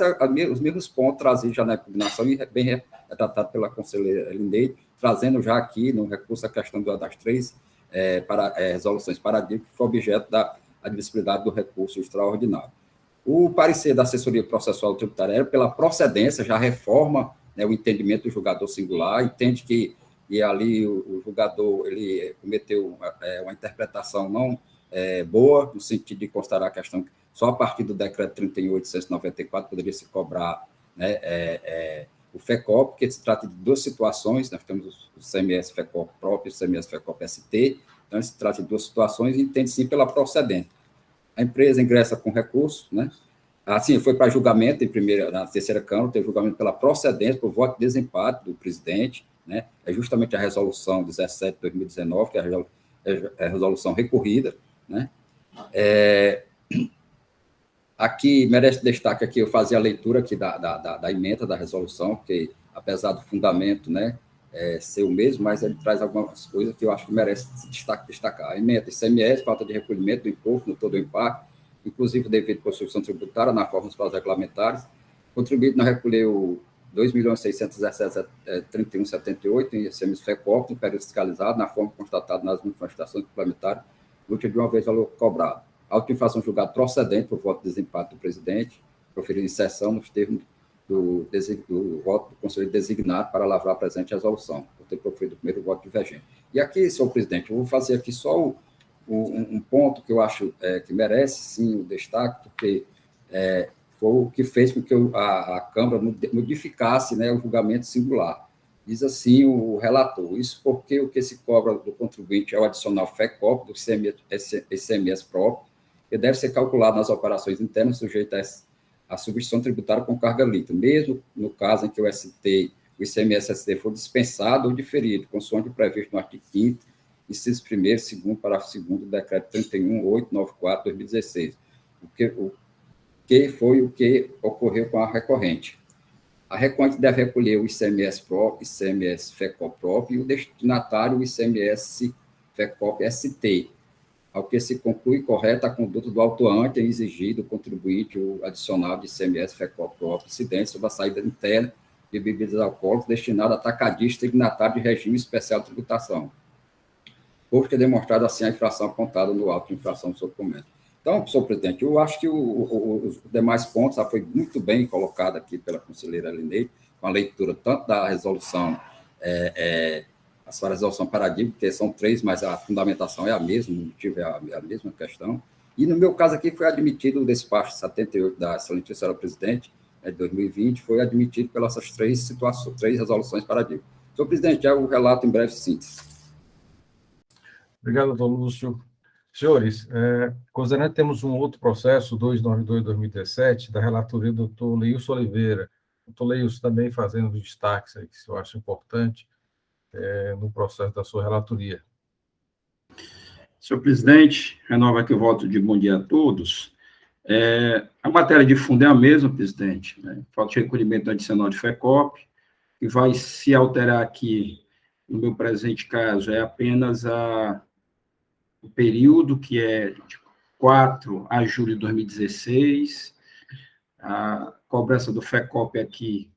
os mesmos pontos trazidos já na impugnação e bem retratado pela conselheira Lindeide, trazendo já aqui no recurso a questão das três resoluções paradigmáticas, que foi objeto da admissibilidade do recurso extraordinário. O parecer da assessoria processual tributária era pela procedência, já reforma, né, o entendimento do julgador singular, entende que ali o julgador ele cometeu uma interpretação não boa, no sentido de considerar a questão que só a partir do decreto 31.894 poderia se cobrar, né, o FECOP, porque se trata de duas situações, nós temos o CMS FECOP próprio e o CMS FECOP ST, então se trata de duas situações e entende sim pela procedência. A empresa ingressa com recurso, né? Assim, foi para julgamento na terceira Câmara, teve julgamento pela procedência, por voto de desempate do presidente, né? É justamente a resolução 17 de 2019, que é a resolução recorrida, né? Aqui merece destaque aqui, eu fazia a leitura aqui da emenda da resolução, porque apesar do fundamento, né, ser o mesmo, mas ele traz algumas coisas que eu acho que merece destacar. A emenda ICMS, falta de recolhimento do imposto no todo o impacto, inclusive devido à construção tributária na forma dos prazos regulamentares, contribuído não recolheu 2.617.3178 em ICMS FECOP, no período fiscalizado, na forma constatada nas manifestações complementares, útil de uma vez valor cobrado. Auto-infração julgada procedente por voto de desempate do presidente, proferido em sessão nos termos do voto do conselheiro designado para lavrar a presente resolução, por ter proferido o primeiro voto divergente. E aqui, senhor presidente, eu vou fazer aqui só um ponto que eu acho que merece, sim, o destaque, porque foi o que fez com que a Câmara modificasse, né, o julgamento singular. Diz assim o relator, isso porque o que se cobra do contribuinte é o adicional FECOP do ICMS próprio, que deve ser calculado nas operações internas sujeitas à substituição tributária com carga líquida, mesmo no caso em que o ICMS-ST for dispensado ou diferido, consoante o previsto no artigo 5º, inciso 1º, 2º, parágrafo 2º do decreto 31.894, 2016, o que foi o que ocorreu com a recorrente. A recorrente deve recolher o ICMS próprio, ICMS FECOP próprio, e o destinatário o ICMS FECOP ST, ao que se conclui correta a conduta do autuante em exigir do contribuinte o adicional de ICMS FECOP próprio incidente sobre a saída interna de bebidas alcoólicas destinada a atacadista e signatário de regime especial de tributação, posto que é demonstrado assim a infração apontada no auto de infração do seu documento. Então, senhor presidente, eu acho que os demais pontos já foi muito bem colocado aqui pela conselheira Lindeide, com a leitura tanto da resolução, a sua resolução paradigma, que são 3, mas a fundamentação é a mesma, o motivo é a mesma questão. E, no meu caso aqui, foi admitido o despacho 78 da excelentíssima senhora presidente, de 2020, foi admitido pelas 3 situações, 3 resoluções paradigma. Senhor presidente, é o relato em breve síntese. Obrigado, doutor Lúcio. Senhores, considerando que temos um outro processo, 292/2017, da relatoria do doutor Leilson Oliveira. O doutor Leilson também fazendo os destaques aí, que eu acho importante no processo da sua relatoria. Senhor presidente, renovo aqui o voto de bom dia a todos. A matéria de fundo é a mesma, presidente, né? Falta de recolhimento adicional de FECOP, que vai se alterar aqui, no meu presente caso, é apenas o período, que é de 4 a julho de 2016, a cobrança do FECOP aqui,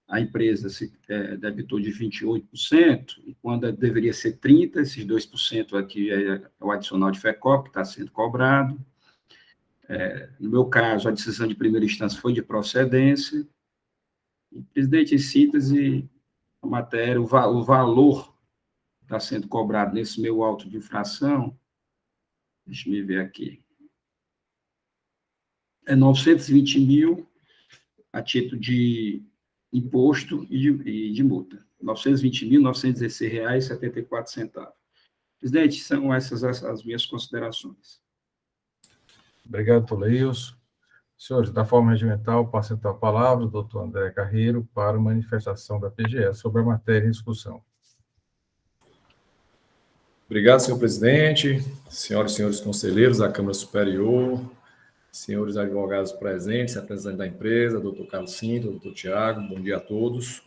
a empresa se debitou de 28%, e quando deveria ser 30%, esses 2% aqui é o adicional de FECOP que está sendo cobrado. No meu caso, a decisão de primeira instância foi de procedência. E, presidente, em síntese, a matéria, o valor que está sendo cobrado nesse meu auto de infração, deixa eu ver aqui, é 920 mil a título de imposto e de multa. R$ 920.916,74. Presidente, são essas as minhas considerações. Obrigado, Toleilson. Senhores, da forma regimental, passo então a palavra ao doutor André Carreiro para a manifestação da PGE sobre a matéria em discussão. Obrigado, senhor presidente, senhoras e senhores conselheiros da Câmara Superior, senhores advogados presentes, representante da empresa, doutor Carlos Cinto, doutor Tiago, bom dia a todos.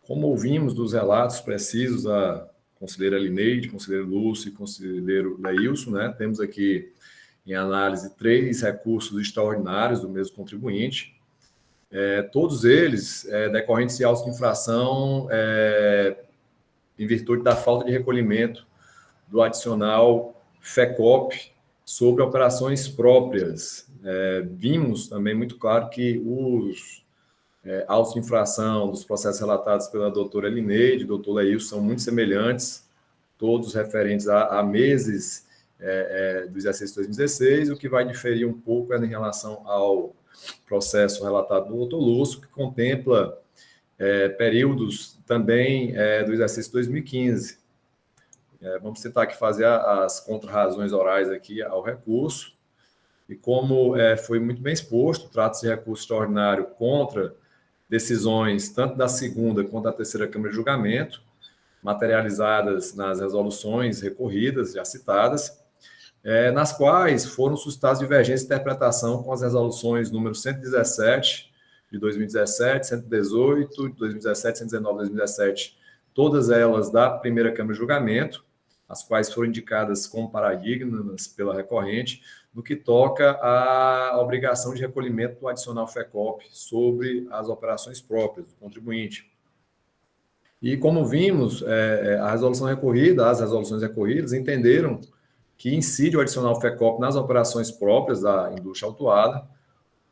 Como ouvimos dos relatos precisos da conselheira Lineide, conselheiro Lúcio e conselheiro Leilson, né, temos aqui em análise 3 recursos extraordinários do mesmo contribuinte, todos eles decorrentes de autos de infração em virtude da falta de recolhimento do adicional FECOP sobre operações próprias. Vimos também muito claro que os autos de infração dos processos relatados pela doutora Lineide e doutor Leilson são muito semelhantes, todos referentes a meses do exercício 2016, o que vai diferir um pouco em relação ao processo relatado do doutor Lúcio, que contempla períodos também do exercício 2015. Vamos tentar aqui fazer as contrarrazões orais aqui ao recurso, e como foi muito bem exposto, trata-se de recurso extraordinário contra decisões tanto da segunda quanto da terceira Câmara de Julgamento, materializadas nas resoluções recorridas, já citadas, nas quais foram suscitadas divergências de interpretação com as resoluções número 117 de 2017, 118 de 2017, 119 de 2017, todas elas da primeira Câmara de Julgamento, as quais foram indicadas como paradigmas pela recorrente, no que toca à obrigação de recolhimento do adicional FECOP sobre as operações próprias do contribuinte. E como vimos, as resoluções recorridas entenderam que incide o adicional FECOP nas operações próprias da indústria autuada,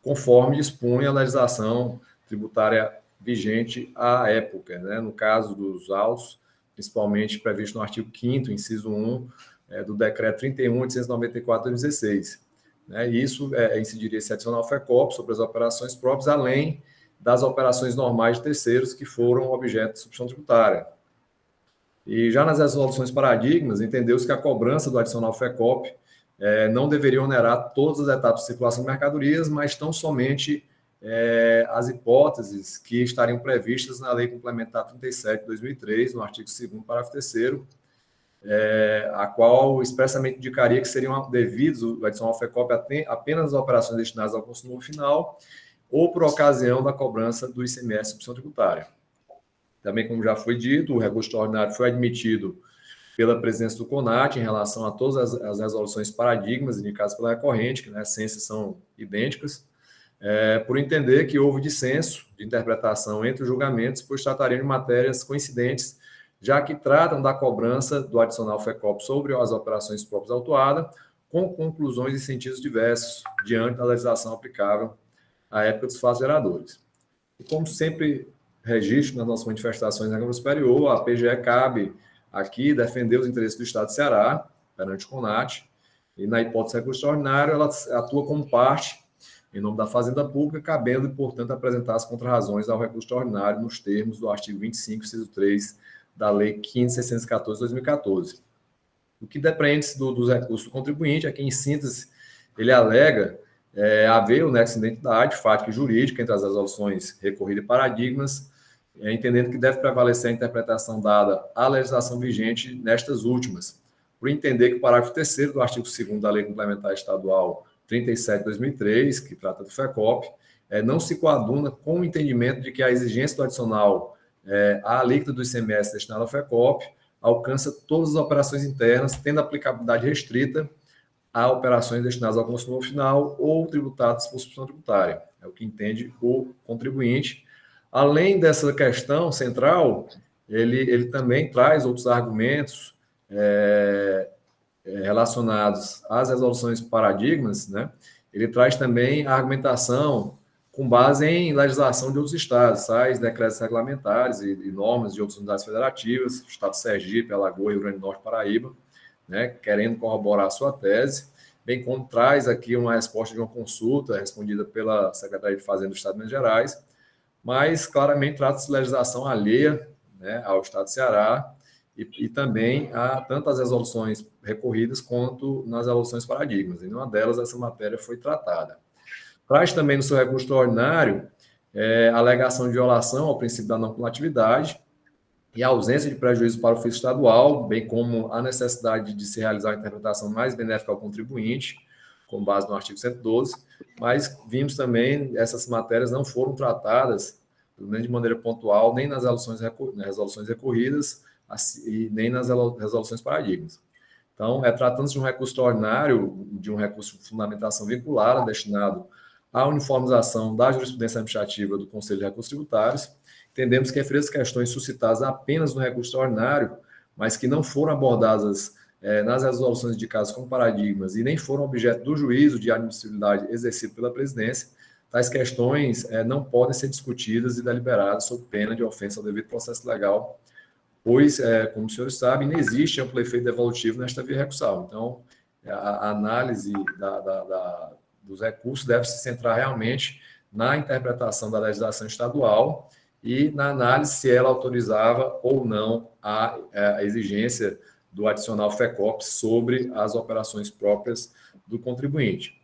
conforme dispunha a legislação tributária vigente à época, né? No caso dos autos, principalmente previsto no artigo 5º, inciso 1, do Decreto 31.894 de 2016. E isso incidiria esse adicional FECOP sobre as operações próprias, além das operações normais de terceiros que foram objeto de substituição tributária. E já nas resoluções paradigmas, entendeu-se que a cobrança do adicional FECOP não deveria onerar todas as etapas de circulação de mercadorias, mas tão somente as hipóteses que estariam previstas na Lei Complementar 37 de 2003, no artigo 2º, parágrafo 3º, a qual expressamente indicaria que seriam devidos o adicional FECOP apenas as operações destinadas ao consumidor final ou por ocasião da cobrança do ICMS de substituição tributária. Também, como já foi dito, o recurso extraordinário foi admitido pela presidência do CONAT em relação a todas as resoluções paradigmas indicadas pela recorrente, que na essência são idênticas, por entender que houve dissenso de interpretação entre os julgamentos, pois tratariam de matérias coincidentes, já que tratam da cobrança do adicional FECOP sobre as operações próprias autuadas, com conclusões e sentidos diversos, diante da legislação aplicável à época dos fatos geradores. E como sempre registro nas nossas manifestações na Câmara Superior, a PGE cabe aqui defender os interesses do Estado de Ceará, perante o CONAT, e na hipótese de recurso extraordinário, ela atua como parte, em nome da Fazenda Pública, cabendo, portanto, apresentar as contrarrazões ao recurso extraordinário nos termos do artigo 25, inciso 3, da Lei 15.614 de 2014. O que depende dos recursos do contribuinte é que, em síntese, ele alega haver o nexo de identidade fática e jurídica entre as resoluções recorridas e paradigmas, entendendo que deve prevalecer a interpretação dada à legislação vigente nestas últimas, por entender que o parágrafo 3º do artigo 2º da Lei Complementar Estadual 37/2003, que trata do FECOP, não se coaduna com o entendimento de que a exigência do adicional à alíquota do ICMS destinado ao FECOP alcança todas as operações internas, tendo aplicabilidade restrita a operações destinadas ao consumidor final ou tributadas por substituição tributária. É o que entende o contribuinte. Além dessa questão central, ele também traz outros argumentos relacionados às resoluções paradigmas, né? Ele traz também a argumentação com base em legislação de outros estados, tais decretos regulamentares e normas de outras unidades federativas, Estado de Sergipe, Alagoas, Rio Grande do Norte, Paraíba, né, querendo corroborar a sua tese, bem como traz aqui uma resposta de uma consulta respondida pela Secretaria de Fazenda do Estado de Minas Gerais, mas claramente trata-se de legislação alheia, né, ao Estado de Ceará e também a tanto as resoluções recorridas quanto nas resoluções paradigmas. Em nenhuma delas essa matéria foi tratada. Traz também no seu recurso extraordinário a alegação de violação ao princípio da não cumulatividade e a ausência de prejuízo para o fisco estadual, bem como a necessidade de se realizar uma interpretação mais benéfica ao contribuinte, com base no artigo 112, mas vimos também essas matérias não foram tratadas, pelo menos de maneira pontual, nem nas resoluções recorridas e nem nas resoluções paradigmas. Então, tratando-se de um recurso extraordinário, de um recurso de fundamentação vinculada, destinado à uniformização da jurisprudência administrativa do Conselho de Recursos Tributários, entendemos que referidas questões suscitadas apenas no recurso extraordinário, mas que não foram abordadas nas resoluções de casos com paradigmas e nem foram objeto do juízo de admissibilidade exercido pela presidência, tais questões não podem ser discutidas e deliberadas sob pena de ofensa ao devido processo legal, pois, como os senhores sabem, não existe amplo efeito devolutivo nesta via recursal. Então, a análise dos recursos deve se centrar realmente na interpretação da legislação estadual e na análise se ela autorizava ou não a exigência do adicional FECOP sobre as operações próprias do contribuinte.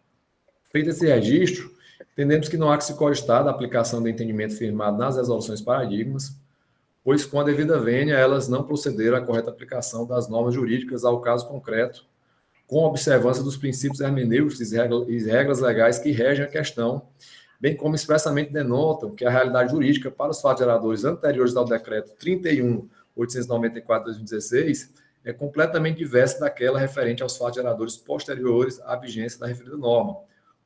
Feito esse registro, entendemos que não há que se cogitar da aplicação do entendimento firmado nas resoluções paradigmas, pois, com a devida vênia, elas não procederam à correta aplicação das normas jurídicas ao caso concreto, com observância dos princípios hermenêuticos e regras legais que regem a questão, bem como expressamente denotam que a realidade jurídica para os fatos geradores anteriores ao decreto 31.894/2016 é completamente diversa daquela referente aos fatos geradores posteriores à vigência da referida norma,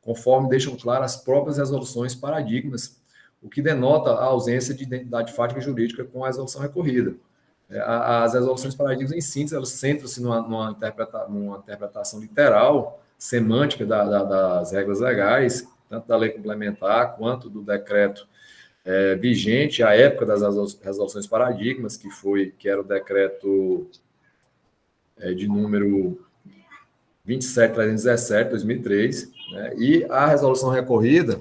conforme deixam claro as próprias resoluções paradigmas, o que denota a ausência de identidade fática jurídica com a resolução recorrida. As resoluções paradigmas, em síntese, elas centram-se numa interpretação literal, semântica das regras legais, tanto da lei complementar quanto do decreto vigente à época das resoluções paradigmas, que era o decreto de número 27.317, 2003, né? E a resolução recorridas,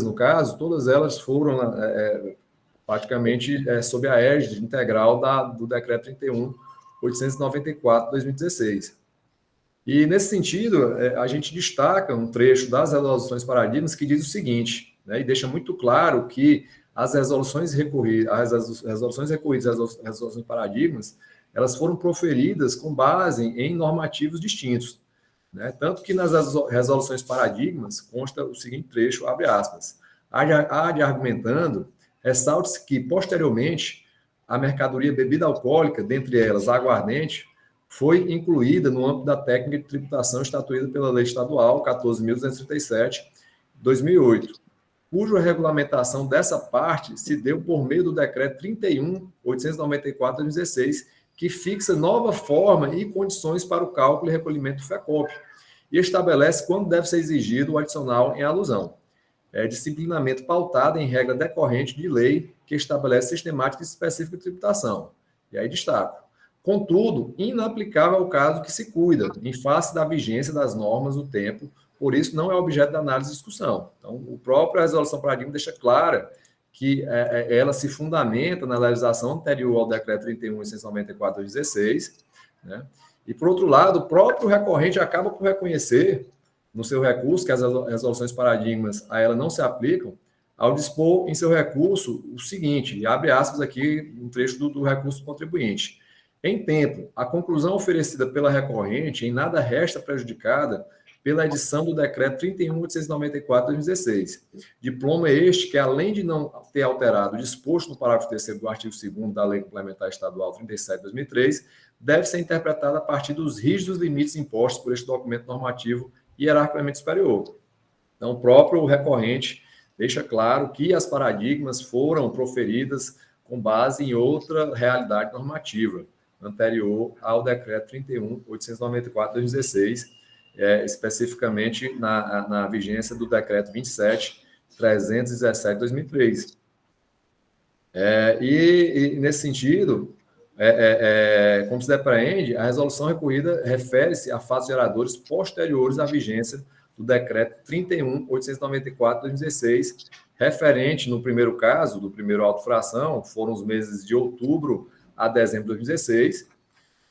no caso, todas elas foram praticamente sob a égide integral do decreto 31.894, 2016. E, nesse sentido, a gente destaca um trecho das resoluções paradigmas que diz o seguinte, né, e deixa muito claro que as resoluções recorridas, as resoluções paradigmas, elas foram proferidas com base em normativos distintos, né? Tanto que nas resoluções paradigmas consta o seguinte trecho, abre aspas, há de argumentando, ressalte-se que, posteriormente, a mercadoria bebida alcoólica, dentre elas a aguardente, foi incluída no âmbito da técnica de tributação estatuída pela Lei Estadual 14.237, 2008, cuja regulamentação dessa parte se deu por meio do Decreto 31.894, 2016, que fixa nova forma e condições para o cálculo e recolhimento do FECOP e estabelece quando deve ser exigido o adicional em alusão. Disciplinamento pautado em regra decorrente de lei que estabelece sistemática específica de tributação. E aí destaco. Contudo, inaplicável ao caso que se cuida, em face da vigência das normas do tempo, por isso não é objeto de análise e discussão. Então, o próprio resolução paradigma deixa clara que ela se fundamenta na legislação anterior ao decreto 31.894, 2016, né? E, por outro lado, o próprio recorrente acaba por reconhecer no seu recurso que as resoluções paradigmas a ela não se aplicam, ao dispor em seu recurso o seguinte, e abre aspas aqui um trecho do recurso do contribuinte, Em tempo, a conclusão oferecida pela recorrente em nada resta prejudicada pela edição do Decreto 31.894/2016. Diploma este que, além de não ter alterado o disposto no parágrafo 3º do artigo 2º da Lei Complementar Estadual 37/2003, deve ser interpretado a partir dos rígidos limites impostos por este documento normativo hierarquicamente superior. Então, o próprio recorrente deixa claro que as paradigmas foram proferidas com base em outra realidade normativa, anterior ao Decreto 31.894/2016, especificamente na vigência do Decreto 27.317/2003. E, nesse sentido, como se depreende, a resolução recorrida refere-se a fatos geradores posteriores à vigência do Decreto 31.894/2016, referente, no primeiro caso, do primeiro auto-fração, foram os meses de outubro a dezembro de 2016,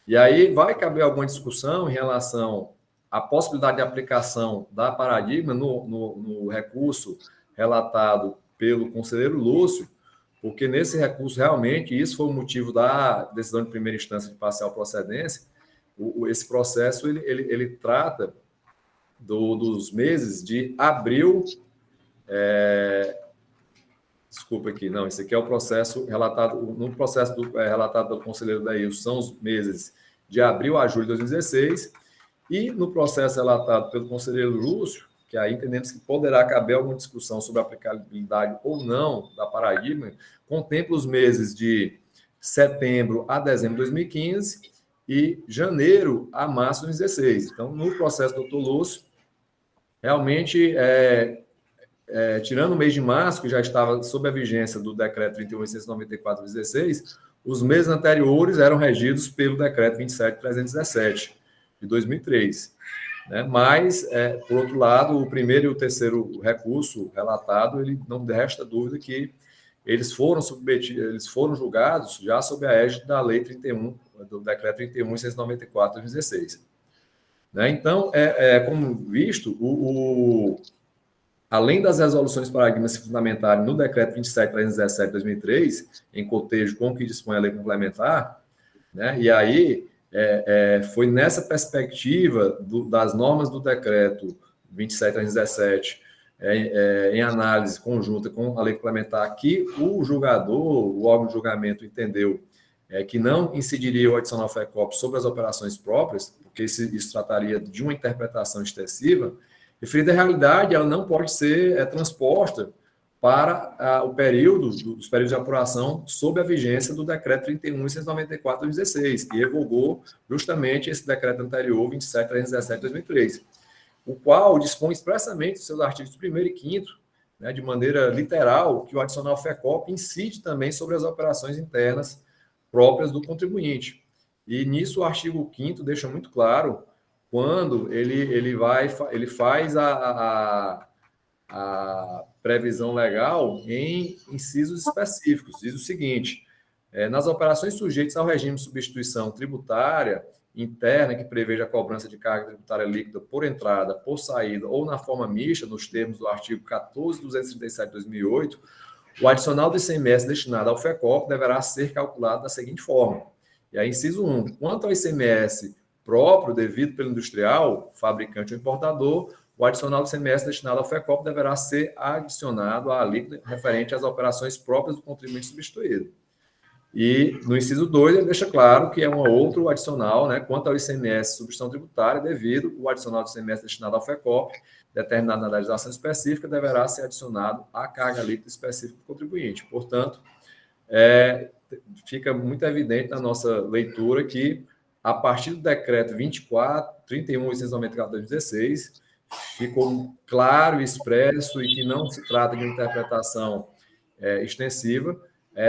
e aí vai caber alguma discussão em relação à possibilidade de aplicação da paradigma no recurso relatado pelo conselheiro Lúcio, porque nesse recurso, realmente, isso foi o motivo da decisão de primeira instância de parcial procedência. Esse processo, ele trata dos meses de abril... Desculpa aqui, não, esse aqui é o processo relatado, no processo relatado pelo conselheiro Daílson, são os meses de abril a julho de 2016, e no processo relatado pelo conselheiro Lúcio, que aí entendemos que poderá caber alguma discussão sobre a aplicabilidade ou não da paradigma, contempla os meses de setembro a dezembro de 2015 e janeiro a março de 2016. Então, no processo do doutor Lúcio, realmente, tirando o mês de março, que já estava sob a vigência do Decreto 31.894/2016, os meses anteriores eram regidos pelo Decreto 27.317, de 2003. Né? Mas, por outro lado, o primeiro e o terceiro recurso relatado, ele não resta dúvida que eles foram julgados já sob a égide da Lei 31, do Decreto 31.694/2016. Né? Então, como visto, além das resoluções paradigmas se fundamentarem no Decreto 27.317 de 2003, em cotejo com o que dispõe a lei complementar, né? E aí foi nessa perspectiva das normas do Decreto 27.317, em análise conjunta com a lei complementar, que o julgador, o órgão de julgamento, entendeu que não incidiria o adicional FECOP sobre as operações próprias, porque isso trataria de uma interpretação extensiva. Referida à realidade, ela não pode ser transposta para o período dos períodos de apuração sob a vigência do Decreto 31.694/2016, que revogou justamente esse decreto anterior, 27.317/2003, o qual dispõe expressamente dos seus artigos 1º e 5º, né, de maneira literal, que o adicional FECOP incide também sobre as operações internas próprias do contribuinte. E nisso o artigo 5º deixa muito claro quando ele faz a previsão legal em incisos específicos. Diz o seguinte: nas operações sujeitas ao regime de substituição tributária interna que preveja a cobrança de carga tributária líquida por entrada, por saída ou na forma mista, nos termos do artigo 14.237 de 2008, o adicional do ICMS destinado ao FECOP deverá ser calculado da seguinte forma. E aí, inciso 1, quanto ao ICMS próprio devido pelo industrial, fabricante ou importador, o adicional do ICMS destinado ao FECOP deverá ser adicionado à alíquota referente às operações próprias do contribuinte substituído. E no inciso 2, ele deixa claro que é um outro adicional, né, quanto ao ICMS substituição tributária, devido o adicional do ICMS destinado ao FECOP, determinado na legislação específica, deverá ser adicionado à carga líquida específica do contribuinte. Portanto, fica muito evidente na nossa leitura que, a partir do decreto 31.894/2016, ficou claro e expresso e que não se trata de uma interpretação extensiva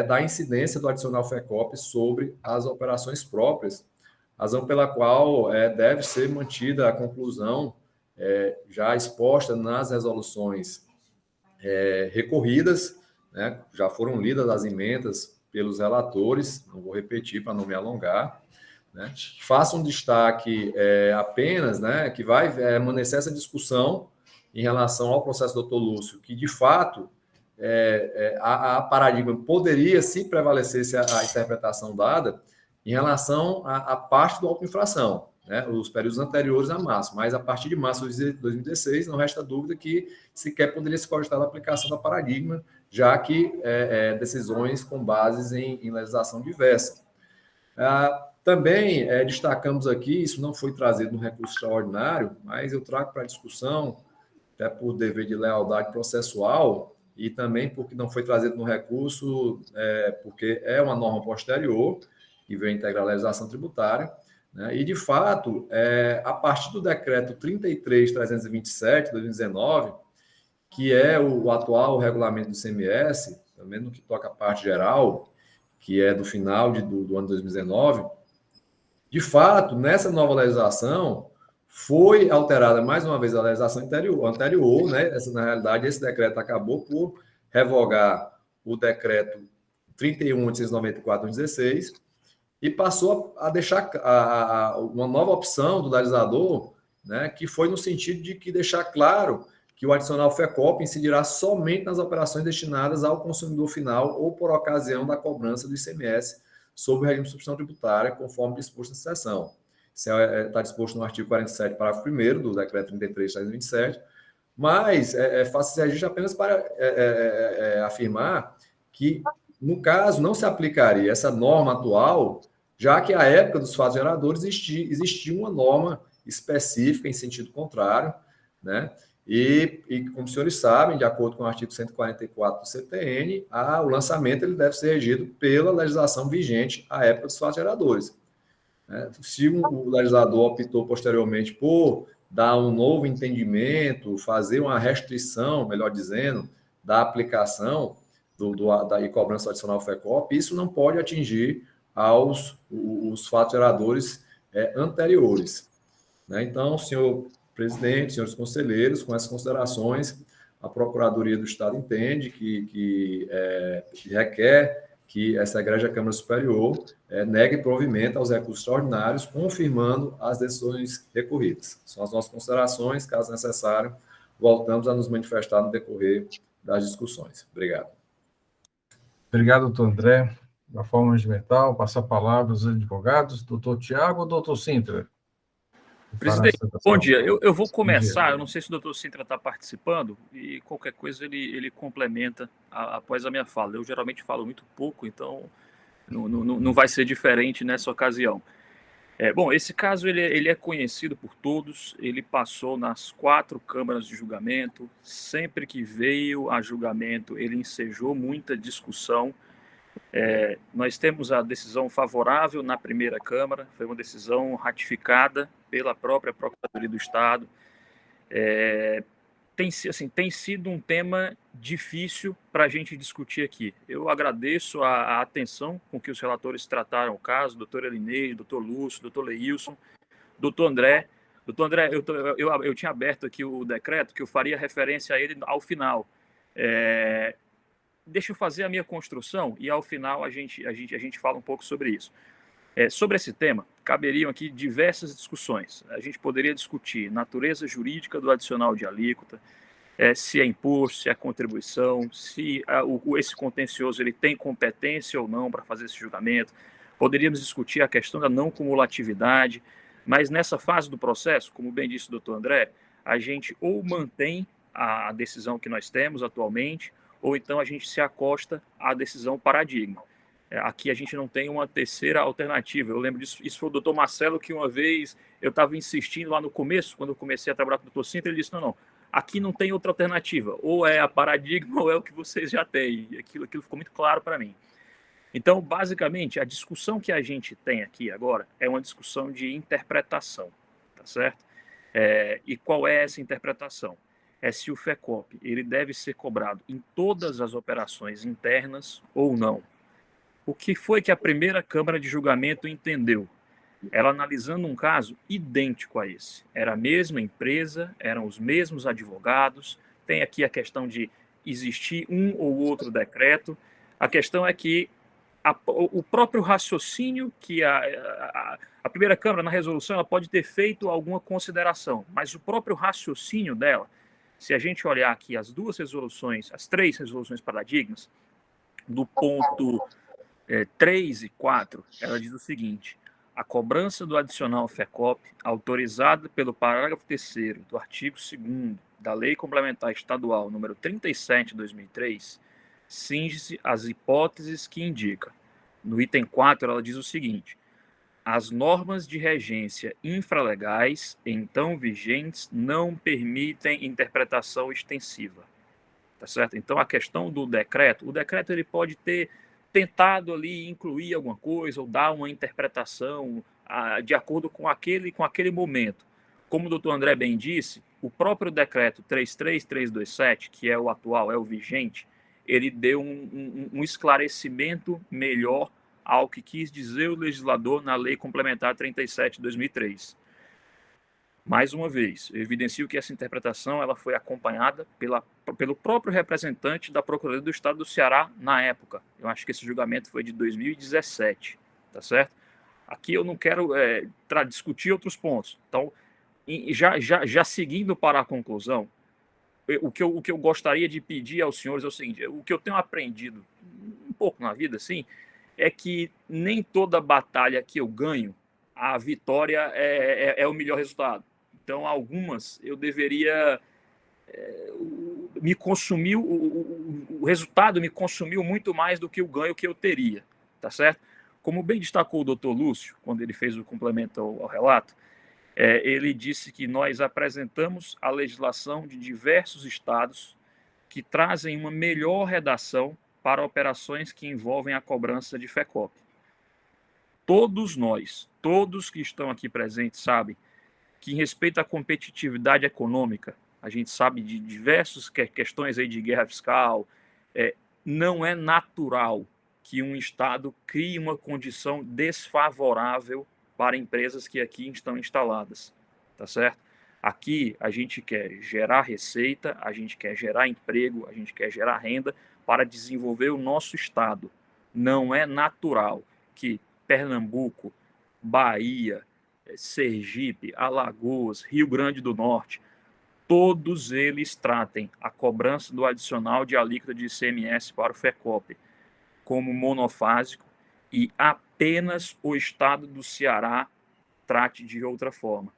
da incidência do adicional FECOP sobre as operações próprias, razão pela qual deve ser mantida a conclusão já exposta nas resoluções recorridas, né, já foram lidas as emendas pelos relatores, não vou repetir para não me alongar, né? Faço um destaque apenas, né, que vai permanecer essa discussão em relação ao processo do Dr. Lúcio, que, de fato, a paradigma poderia, se prevalecesse a interpretação dada, em relação à parte do auto-infração, né, os períodos anteriores a março, mas a partir de março de 2016, não resta dúvida que sequer poderia se cogitar a aplicação da paradigma, já que decisões com bases em legislação diversa. Também destacamos aqui, isso não foi trazido no recurso extraordinário, mas eu trago para a discussão, até por dever de lealdade processual, e também porque não foi trazido no recurso, porque é uma norma posterior, que veio integrar a legislação tributária, né? E, de fato, a partir do decreto 33.327, de 2019, que é o atual regulamento do ICMS, também no que toca à parte geral, que é do final do ano 2019, de fato, nessa nova legislação, foi alterada mais uma vez a legislação anterior, né? Na realidade, esse decreto acabou por revogar o decreto 31.894, 2016, e passou a deixar uma nova opção do legislador, né, que foi no sentido de que deixar claro que o adicional FECOP incidirá somente nas operações destinadas ao consumidor final ou por ocasião da cobrança do ICMS sobre o regime de substituição tributária, conforme disposto na seção. Isso está disposto no artigo 47, parágrafo 1º do decreto 33.327, mas faço esse registro apenas para afirmar que, no caso, não se aplicaria essa norma atual, já que à época dos fatos geradores existia uma norma específica em sentido contrário, né? E como os senhores sabem, de acordo com o artigo 144 do CTN, o lançamento ele deve ser regido pela legislação vigente à época dos fatos geradores. Se o legislador optou posteriormente por dar um novo entendimento, fazer uma restrição, melhor dizendo, da aplicação da cobrança adicional FECOP, isso não pode atingir os fatos geradores anteriores. Então, senhor presidente, senhores conselheiros, com essas considerações, a Procuradoria do Estado entende que requer que essa Egrégia Câmara Superior negue provimento aos recursos extraordinários, confirmando as decisões recorridas. São as nossas considerações, caso necessário, voltamos a nos manifestar no decorrer das discussões. Obrigado. Obrigado, doutor André. Da forma regimental, passa a palavra aos advogados, doutor Tiago ou doutor Sintra? Presidente, bom dia. Eu vou começar, eu não sei se o doutor Sintra está participando, e qualquer coisa ele complementa após a minha fala. Eu geralmente falo muito pouco, então não vai ser diferente nessa ocasião. Bom, esse caso ele é conhecido por todos, ele passou nas 4 câmaras de julgamento, sempre que veio a julgamento ele ensejou muita discussão. Nós temos a decisão favorável na primeira Câmara, foi uma decisão ratificada pela própria Procuradoria do Estado. Tem sido um tema difícil para a gente discutir aqui. Eu agradeço a atenção com que os relatores trataram o caso, doutor Elineide, doutor Lúcio, doutor Leilson, doutor André. Doutor André, eu tinha aberto aqui o decreto, que eu faria referência a ele ao final. Deixa eu fazer a minha construção e, ao final, a gente fala um pouco sobre isso. Sobre esse tema, caberiam aqui diversas discussões. A gente poderia discutir natureza jurídica do adicional de alíquota, se é imposto, se é contribuição, se esse contencioso ele tem competência ou não para fazer esse julgamento. Poderíamos discutir a questão da não cumulatividade, mas nessa fase do processo, como bem disse o doutor André, a gente ou mantém a decisão que nós temos atualmente, ou então a gente se acosta à decisão paradigma. Aqui a gente não tem uma terceira alternativa. Eu lembro disso, isso foi o doutor Marcelo que uma vez eu estava insistindo lá no começo, quando eu comecei a trabalhar com o doutor Sintra, ele disse, não, aqui não tem outra alternativa, ou é a paradigma ou é o que vocês já têm. E aquilo ficou muito claro para mim. Então, basicamente, a discussão que a gente tem aqui agora é uma discussão de interpretação, tá certo? E qual é essa interpretação? Se o FECOP ele deve ser cobrado em todas as operações internas ou não. O que foi que a primeira Câmara de Julgamento entendeu? Ela analisando um caso idêntico a esse. Era a mesma empresa, eram os mesmos advogados, tem aqui a questão de existir um ou outro decreto. A questão é que o próprio raciocínio que a primeira Câmara, na resolução, ela pode ter feito alguma consideração, mas o próprio raciocínio dela, se a gente olhar aqui as 2 resoluções, as 3 resoluções paradigmas, do ponto 3 e 4, ela diz o seguinte: a cobrança do adicional FECOP, autorizada pelo parágrafo 3º do artigo 2º da Lei Complementar Estadual número 37 de 2003, cinge-se às hipóteses que indica. No item 4, ela diz o seguinte: as normas de regência infralegais, então vigentes, não permitem interpretação extensiva. Tá certo? Então, a questão do decreto, o decreto ele pode ter tentado ali incluir alguma coisa ou dar uma interpretação de acordo com aquele momento. Como o doutor André bem disse, o próprio decreto 33327, que é o atual, é o vigente, ele deu um esclarecimento melhor ao que quis dizer o legislador na Lei Complementar 37 de 2003. Mais uma vez, eu evidencio que essa interpretação ela foi acompanhada pelo próprio representante da Procuradoria do Estado do Ceará na época. Eu acho que esse julgamento foi de 2017, tá certo? Aqui eu não quero discutir outros pontos. Então, já seguindo para a conclusão, o que eu gostaria de pedir aos senhores é o seguinte: o que eu tenho aprendido um pouco na vida, assim, é que nem toda batalha que eu ganho, a vitória é o melhor resultado. Então, algumas eu deveria me consumiu, o resultado me consumiu muito mais do que o ganho que eu teria, tá certo? Como bem destacou o doutor Lúcio, quando ele fez o complemento ao relato, ele disse que nós apresentamos a legislação de diversos estados que trazem uma melhor redação para operações que envolvem a cobrança de FECOP. Todos nós, todos que estão aqui presentes sabem que, em respeito à competitividade econômica, a gente sabe de diversas questões aí de guerra fiscal, não é natural que um Estado crie uma condição desfavorável para empresas que aqui estão instaladas, tá certo? Aqui a gente quer gerar receita, a gente quer gerar emprego, a gente quer gerar renda para desenvolver o nosso Estado. Não é natural que Pernambuco, Bahia, Sergipe, Alagoas, Rio Grande do Norte, todos eles tratem a cobrança do adicional de alíquota de ICMS para o FECOP como monofásico e apenas o Estado do Ceará trate de outra forma.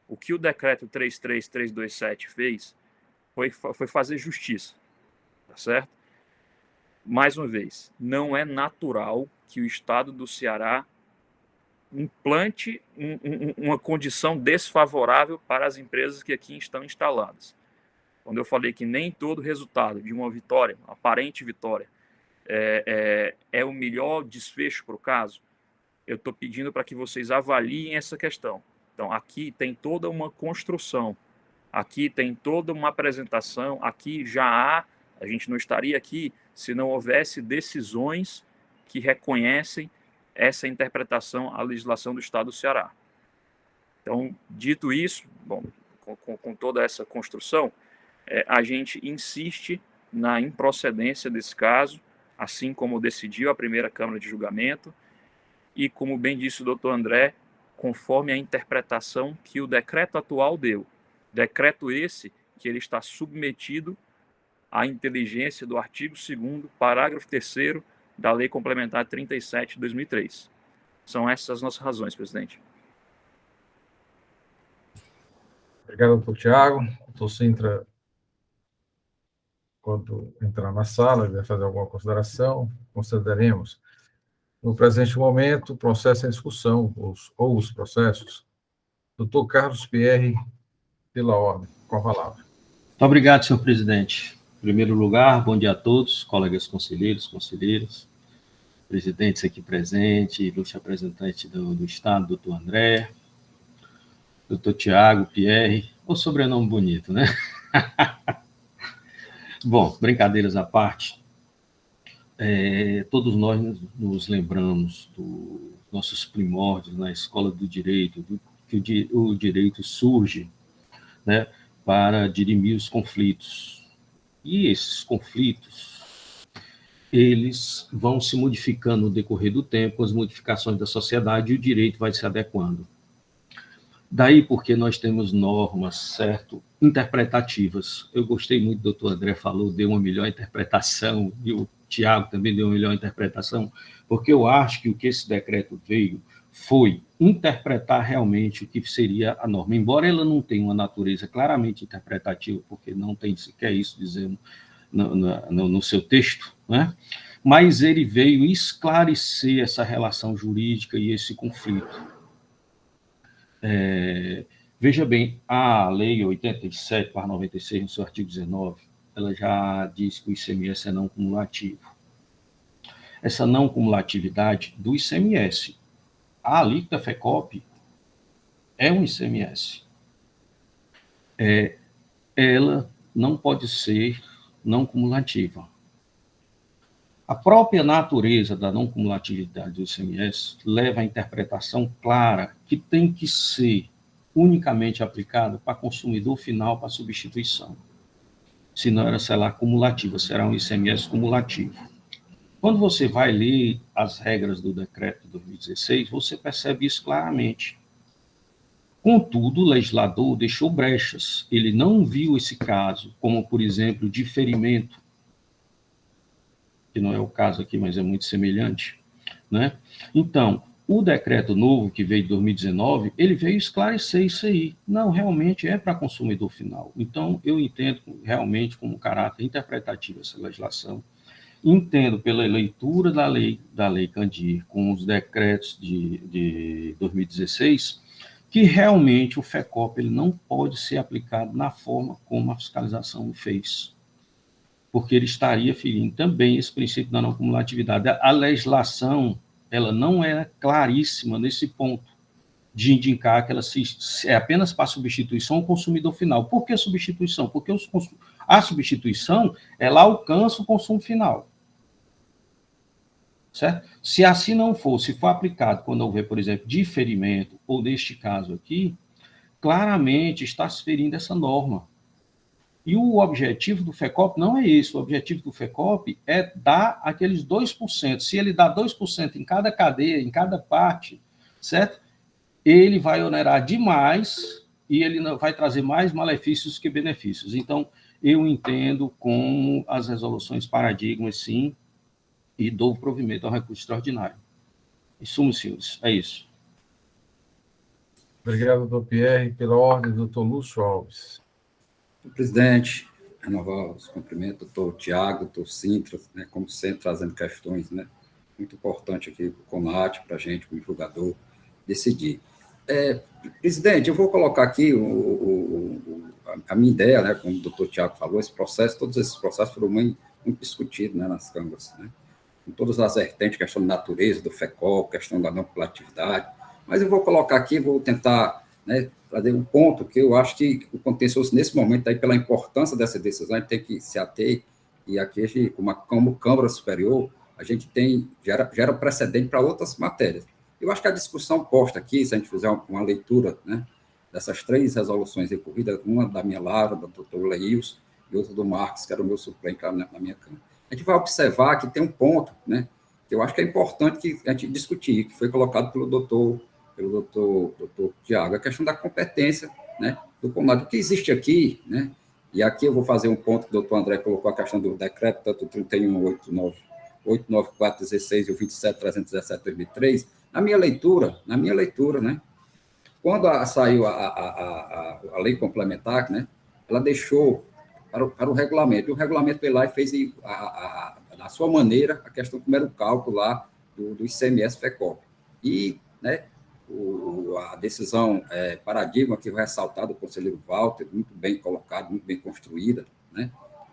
O que o decreto 33327 fez foi fazer justiça, tá certo? Mais uma vez, não é natural que o Estado do Ceará implante uma condição desfavorável para as empresas que aqui estão instaladas. Quando eu falei que nem todo resultado de uma vitória, uma aparente vitória, é o melhor desfecho para o caso, eu estou pedindo para que vocês avaliem essa questão. Então, aqui tem toda uma construção, aqui tem toda uma apresentação, aqui já a gente não estaria aqui se não houvesse decisões que reconhecem essa interpretação à legislação do Estado do Ceará. Então, dito isso, bom, com toda essa construção, a gente insiste na improcedência desse caso, assim como decidiu a primeira Câmara de Julgamento, e como bem disse o doutor André, conforme a interpretação que o decreto atual deu. Decreto esse que ele está submetido à inteligência do artigo 2º, parágrafo 3º, da Lei Complementar 37 de 2003. São essas as nossas razões, presidente. Obrigado, doutor Tiago. Doutor Sintra, quando entrar na sala, vai fazer alguma consideração, consideraremos. No presente momento, o processo em discussão, os processos. Doutor Carlos Pierre, pela ordem, com a palavra. Muito obrigado, senhor presidente. Em primeiro lugar, bom dia a todos, colegas conselheiros, conselheiras, presidentes aqui presentes, ilustre representante do Estado, doutor André, doutor Tiago, Pierre, o sobrenome bonito, né? Bom, brincadeiras à parte, todos nós nos lembramos dos nossos primórdios na escola do direito, que o direito surge, né, para dirimir os conflitos. E esses conflitos, eles vão se modificando no decorrer do tempo, as modificações da sociedade, e o direito vai se adequando. Daí porque nós temos normas, certo, interpretativas. Eu gostei muito, o doutor André falou, deu uma melhor interpretação, e o Tiago também deu uma melhor interpretação, porque eu acho que o que esse decreto veio foi interpretar realmente o que seria a norma, embora ela não tenha uma natureza claramente interpretativa, porque não tem sequer isso dizendo no seu texto, né? Mas ele veio esclarecer essa relação jurídica e esse conflito. Veja bem, a Lei 87/96, no seu artigo 19, ela já diz que o ICMS é não cumulativo. Essa não cumulatividade do ICMS, a alíquota FECOP é um ICMS. Ela não pode ser não cumulativa. A própria natureza da não cumulatividade do ICMS leva à interpretação clara que tem que ser unicamente aplicada para consumidor final, para substituição. Senão ela será cumulativa, será um ICMS cumulativo. Quando você vai ler as regras do decreto de 2016, você percebe isso claramente. Contudo, o legislador deixou brechas. Ele não viu esse caso, como, por exemplo, diferimento, que não é o caso aqui, mas é muito semelhante, né? Então, o decreto novo que veio de 2019, ele veio esclarecer isso aí. Não, realmente é para consumidor final. Então, eu entendo realmente como caráter interpretativo essa legislação. Entendo pela leitura da lei Candir com os decretos de 2016, que realmente o FECOP ele não pode ser aplicado na forma como a fiscalização fez, porque ele estaria ferindo também esse princípio da não cumulatividade. A legislação ela não é claríssima nesse ponto de indicar que ela é apenas para substituição ao consumidor final. Por que substituição? Porque a substituição ela alcança o consumo final. Certo? Se assim não for, se for aplicado quando houver, por exemplo, diferimento, ou neste caso aqui, claramente está se ferindo essa norma. E o objetivo do FECOP não é esse. O objetivo do FECOP é dar aqueles 2%. Se ele dá 2% em cada cadeia, em cada parte, certo? Ele vai onerar demais e ele vai trazer mais malefícios que benefícios. Então, eu entendo como as resoluções paradigmas, sim, e dou provimento ao recurso extraordinário. Em suma, senhores, é isso. Obrigado, doutor Pierre. Pela ordem, doutor Lúcio Alves. Presidente, renovar os cumprimentos, doutor Tiago, doutor Sintra, né, como sempre, trazendo questões, né, muito importantes aqui para o CONAT, para a gente, como julgador, decidir. Presidente, eu vou colocar aqui a minha ideia, né, como o doutor Tiago falou, todos esses processos foram muito discutidos, né, nas câmaras, né, com todas as vertentes, questão da natureza, do FECOP, questão da não cumulatividade, mas eu vou colocar aqui, vou tentar, né, trazer um ponto que eu acho que o contencioso, nesse momento, aí, pela importância dessa decisão, a gente tem que se ater, e aqui, como Câmara Superior, a gente gera precedente para outras matérias. Eu acho que a discussão posta aqui, se a gente fizer uma leitura, né, dessas 3 resoluções recorridas, uma da minha Lara, do doutor Leils, e outra do Marcos, que era o meu suplente na minha Câmara, a gente vai observar que tem um ponto, né, que eu acho que é importante que a gente discutir, que foi colocado pelo doutor Tiago, a questão da competência, né, do CONAT. O que existe aqui, né, e aqui eu vou fazer um ponto que o doutor André colocou, a questão do decreto, tanto o 31.894/16 e o 27.317/2003, na minha leitura, né, quando saiu a lei complementar, né, ela deixou para o regulamento, e o regulamento veio lá e fez da sua maneira a questão como era o cálculo lá do ICMS FECOP. E, né, a decisão paradigma que foi ressaltada do conselheiro Walter, muito bem colocado, muito bem construída, né?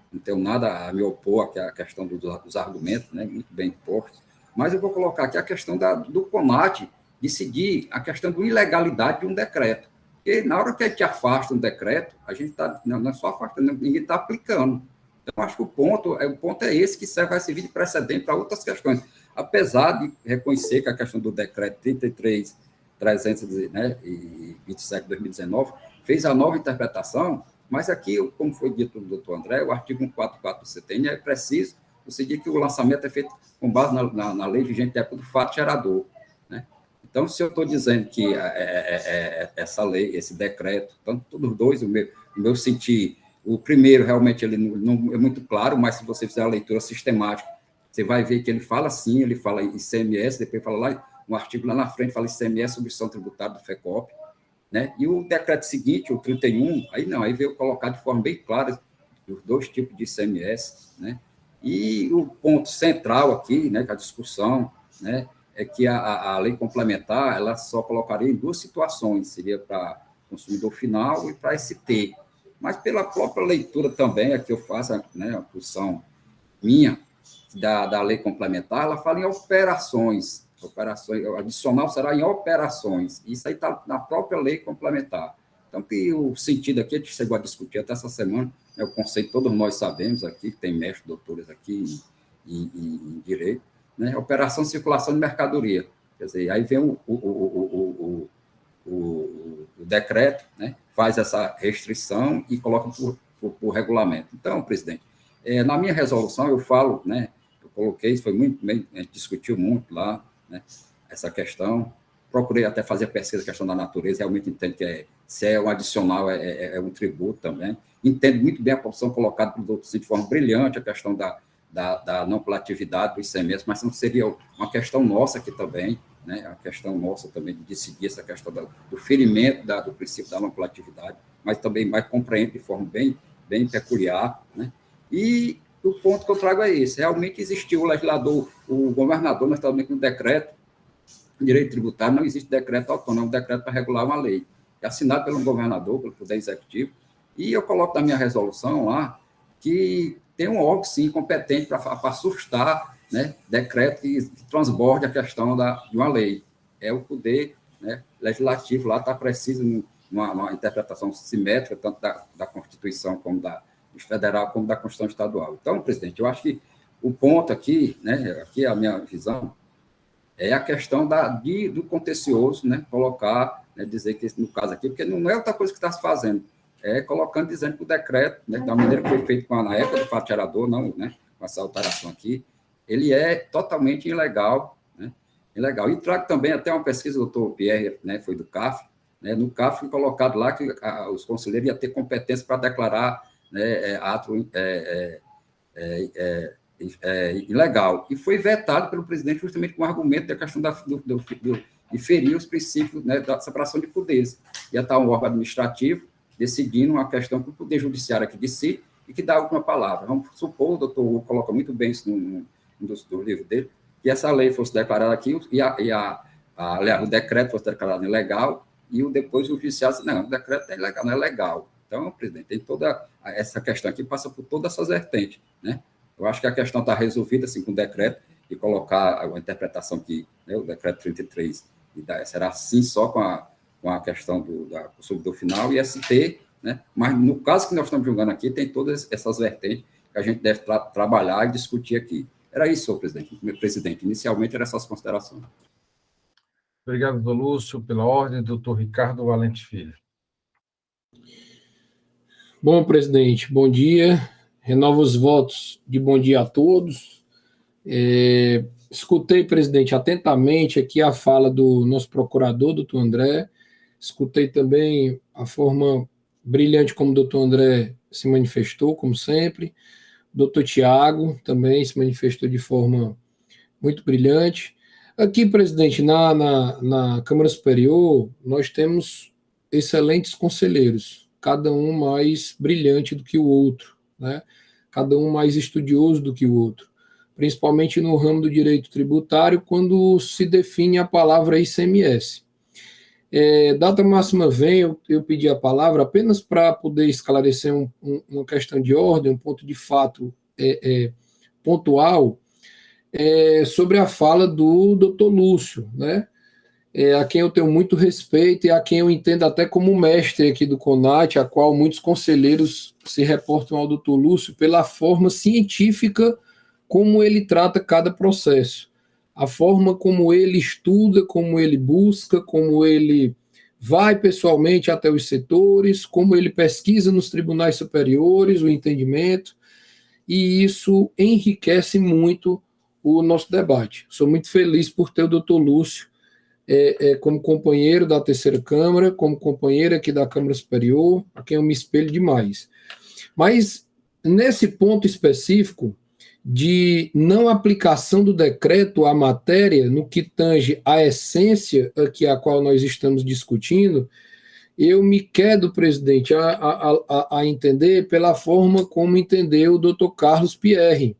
Não tenho nada a me opor à questão dos argumentos, né? Muito bem postos, mas eu vou colocar aqui a questão do CONAT decidir a questão da ilegalidade de um decreto, porque na hora que a gente afasta um decreto, a gente está, não é só afastando, ninguém está aplicando. Então, acho que o ponto é esse, que vai servir de precedente para outras questões, apesar de reconhecer que a questão do decreto 33.327 de 2019 fez a nova interpretação, mas aqui, como foi dito pelo doutor André, o artigo 144 do CTN é preciso decidir que o lançamento é feito com base na lei vigente da época do fato gerador, né? Então, se eu estou dizendo que essa lei, esse decreto, tanto todos dois, o meu sentir, o primeiro realmente ele não é muito claro, mas se você fizer a leitura sistemática, você vai ver que ele fala assim, ele fala ICMS, depois fala lá, um artigo lá na frente fala ICMS, substituição tributária do FECOP, né? E o decreto seguinte, o 31, aí não, aí veio colocar de forma bem clara os dois tipos de ICMS, né? E o ponto central aqui, né, com a discussão, né, é que a lei complementar, ela só colocaria em duas situações, seria para consumidor final e para ST. Mas pela própria leitura também, aqui eu faço, né, a posição minha, da lei complementar, ela fala em operações, o adicional será em operações, isso aí está na própria lei complementar. Então, que o sentido aqui, a gente chegou a discutir até essa semana, é o conceito, todos nós sabemos aqui, que tem mestres, doutores aqui em direito, né? Operação, circulação de mercadoria. Quer dizer, aí vem o decreto, né? Faz essa restrição e coloca por regulamento. Então, presidente, na minha resolução eu falo, né? Eu coloquei, foi muito bem, a gente discutiu muito lá, né? Essa questão. Procurei até fazer a pesquisa, a questão da natureza, realmente entendo que se é um adicional, é um tributo também. Entendo muito bem a posição colocada pelos outros de forma brilhante, a questão da não coletividade do ICMS, mas não seria uma questão nossa aqui também, né? A questão nossa também de decidir essa questão do ferimento do princípio da não coletividade, mas também mais compreende de forma bem peculiar, né? E o ponto que eu trago é esse: realmente existiu o legislador, o governador, nós estamos com um decreto, direito tributário, não existe decreto autônomo, é um decreto para regular uma lei. É assinado pelo governador, pelo Poder Executivo, e eu coloco na minha resolução lá que tem um órgão, sim, competente para sustar, né, decreto que transborde a questão de uma lei. É o Poder, né, Legislativo, lá está preciso uma interpretação simétrica, tanto da Constituição como da federal, como da Constituição estadual. Então, presidente, eu acho que o ponto aqui, né, aqui é a minha visão, é a questão do contencioso, né, colocar, né, dizer que, no caso aqui, porque não é outra coisa que está se fazendo, colocando, dizendo que o decreto, né, da maneira que foi feito na época do fatiador, não, né, com essa alteração aqui, ele é totalmente ilegal, né, ilegal. E trago também até uma pesquisa do doutor Pierre, né, foi do CAF, né, no CAF foi colocado lá que os conselheiros iam ter competência para declarar, né, ato ilegal, e foi vetado pelo presidente justamente com o argumento da questão de ferir os princípios, né, da separação de poderes. Ia estar um órgão administrativo decidindo uma questão que o Poder Judiciário aqui decide e que dá a última palavra. Vamos supor, o doutor Hugo coloca muito bem isso no livro dele, que essa lei fosse declarada aqui o decreto fosse declarado ilegal e depois o judiciário disse, não, o decreto é ilegal, não é legal. Então, presidente, tem toda essa questão aqui, passa por todas essas vertentes, né? Eu acho que a questão está resolvida assim, com o decreto, e colocar a interpretação que, né, o decreto 33 será assim só com a questão do consumidor final e ST, né? Mas no caso que nós estamos julgando aqui, tem todas essas vertentes que a gente deve trabalhar e discutir aqui. Era isso, senhor presidente. Meu presidente, inicialmente eram essas considerações. Obrigado, doutor Lúcio, pela ordem. Doutor Ricardo Valente Filho. Bom, presidente, bom dia. Renovo os votos de bom dia a todos. Escutei, presidente, atentamente aqui a fala do nosso procurador, doutor André. Escutei também a forma brilhante como o doutor André se manifestou, como sempre. O doutor Tiago também se manifestou de forma muito brilhante. Aqui, presidente, na Câmara Superior, nós temos excelentes conselheiros, cada um mais brilhante do que o outro, né? Cada um mais estudioso do que o outro, principalmente no ramo do direito tributário, quando se define a palavra ICMS. Data máxima vem, eu pedi a palavra apenas para poder esclarecer uma questão de ordem, um ponto de fato pontual, sobre a fala do doutor Lúcio, né? A quem eu tenho muito respeito e a quem eu entendo até como mestre aqui do CONAT, a qual muitos conselheiros se reportam ao doutor Lúcio pela forma científica como ele trata cada processo, a forma como ele estuda, como ele busca, como ele vai pessoalmente até os setores, como ele pesquisa nos tribunais superiores, o entendimento, e isso enriquece muito o nosso debate. Sou muito feliz por ter o doutor Lúcio como companheiro da terceira Câmara, como companheiro aqui da Câmara Superior, a quem eu me espelho demais. Mas, nesse ponto específico, de não aplicação do decreto à matéria, no que tange à essência aqui a qual nós estamos discutindo, eu me quedo, presidente, a entender pela forma como entendeu o doutor Carlos Pierre,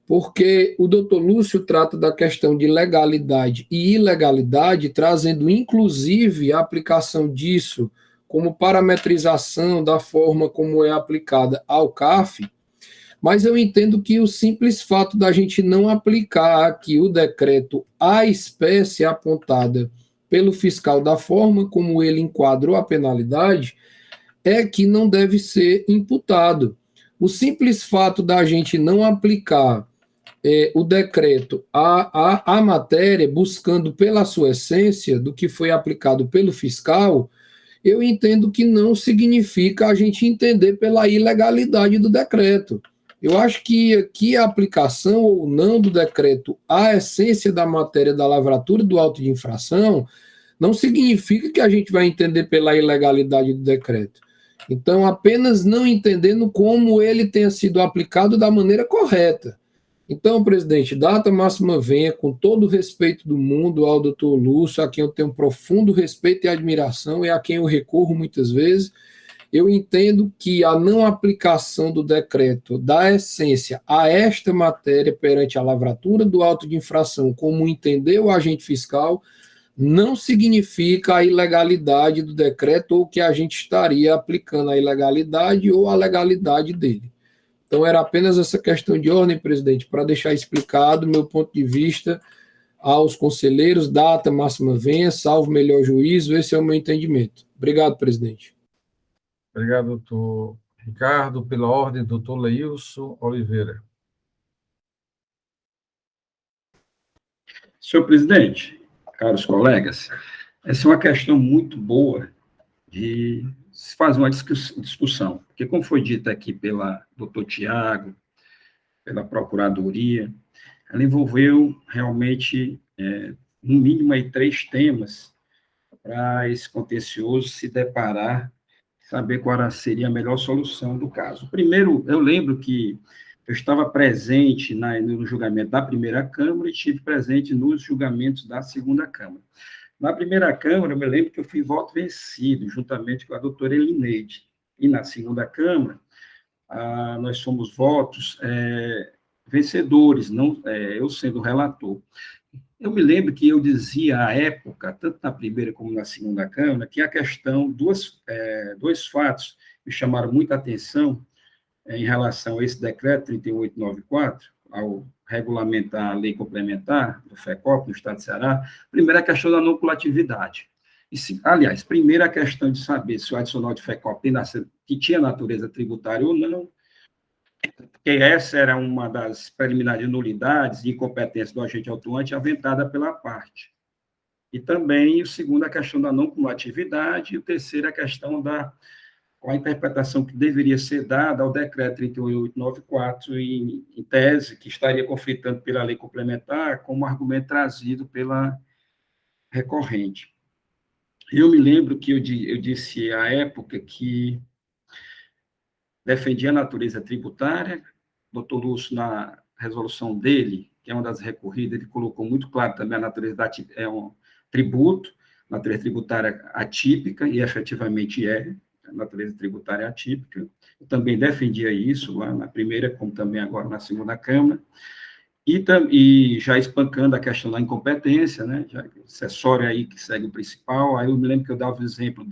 porque o doutor Lúcio trata da questão de legalidade e ilegalidade, trazendo inclusive a aplicação disso como parametrização da forma como é aplicada ao CAF, mas eu entendo que o simples fato da gente não aplicar aqui o decreto à espécie apontada pelo fiscal da forma como ele enquadrou a penalidade é que não deve ser imputado. O simples fato da gente não aplicar o decreto à matéria, buscando pela sua essência do que foi aplicado pelo fiscal, eu entendo que não significa a gente entender pela ilegalidade do decreto. Eu acho que aqui a aplicação ou não do decreto à essência da matéria da lavratura do auto de infração não significa que a gente vai entender pela ilegalidade do decreto. Então, apenas não entendendo como ele tenha sido aplicado da maneira correta. Então, presidente, data máxima venha, com todo o respeito do mundo ao doutor Lúcio, a quem eu tenho profundo respeito e admiração e a quem eu recorro muitas vezes. Eu entendo que a não aplicação do decreto da essência a esta matéria perante a lavratura do auto de infração, como entendeu o agente fiscal, não significa a ilegalidade do decreto ou que a gente estaria aplicando a ilegalidade ou a legalidade dele. Então, era apenas essa questão de ordem, presidente, para deixar explicado meu ponto de vista aos conselheiros, data máxima venha, salvo melhor juízo, esse é o meu entendimento. Obrigado, presidente. Obrigado, doutor Ricardo. Pela ordem, doutor Leilson Oliveira. Senhor presidente, caros colegas, essa é uma questão muito boa de se fazer uma discussão, porque, como foi dito aqui pela doutor Tiago, pela Procuradoria, ela envolveu realmente, no mínimo, aí, 3 temas para esse contencioso se deparar, saber qual seria a melhor solução do caso. Primeiro, eu lembro que eu estava presente no julgamento da primeira Câmara e estive presente nos julgamentos da segunda Câmara. Na primeira Câmara, eu me lembro que eu fui voto vencido, juntamente com a doutora Elineide. E na segunda Câmara, nós fomos votos vencedores, não, eu sendo relator. Eu me lembro que eu dizia à época, tanto na primeira como na segunda Câmara, que a questão, dois fatos me chamaram muita atenção em relação a esse decreto 31894, ao regulamentar a lei complementar do FECOP, no Estado de Ceará. Primeiro, a questão da não coletividade. Aliás, primeiro, a questão de saber se o adicional de FECOP que tinha natureza tributária ou não, porque essa era uma das preliminares de nulidades e incompetência do agente autuante aventada pela parte. E também, o segundo, a questão da não cumulatividade, e o terceiro, a questão com a interpretação que deveria ser dada ao decreto 31894, em tese, que estaria conflitando pela lei complementar, como argumento trazido pela recorrente. Eu me lembro que eu disse à época que defendia a natureza tributária, o doutor Lúcio, na resolução dele, que é uma das recorridas, ele colocou muito claro também a natureza é um tributo, natureza tributária atípica, e efetivamente a natureza tributária atípica. Eu também defendia isso lá na primeira, como também agora na segunda Câmara, e já espancando a questão da incompetência, né, já acessório aí que segue o principal. Aí eu me lembro que eu dava o exemplo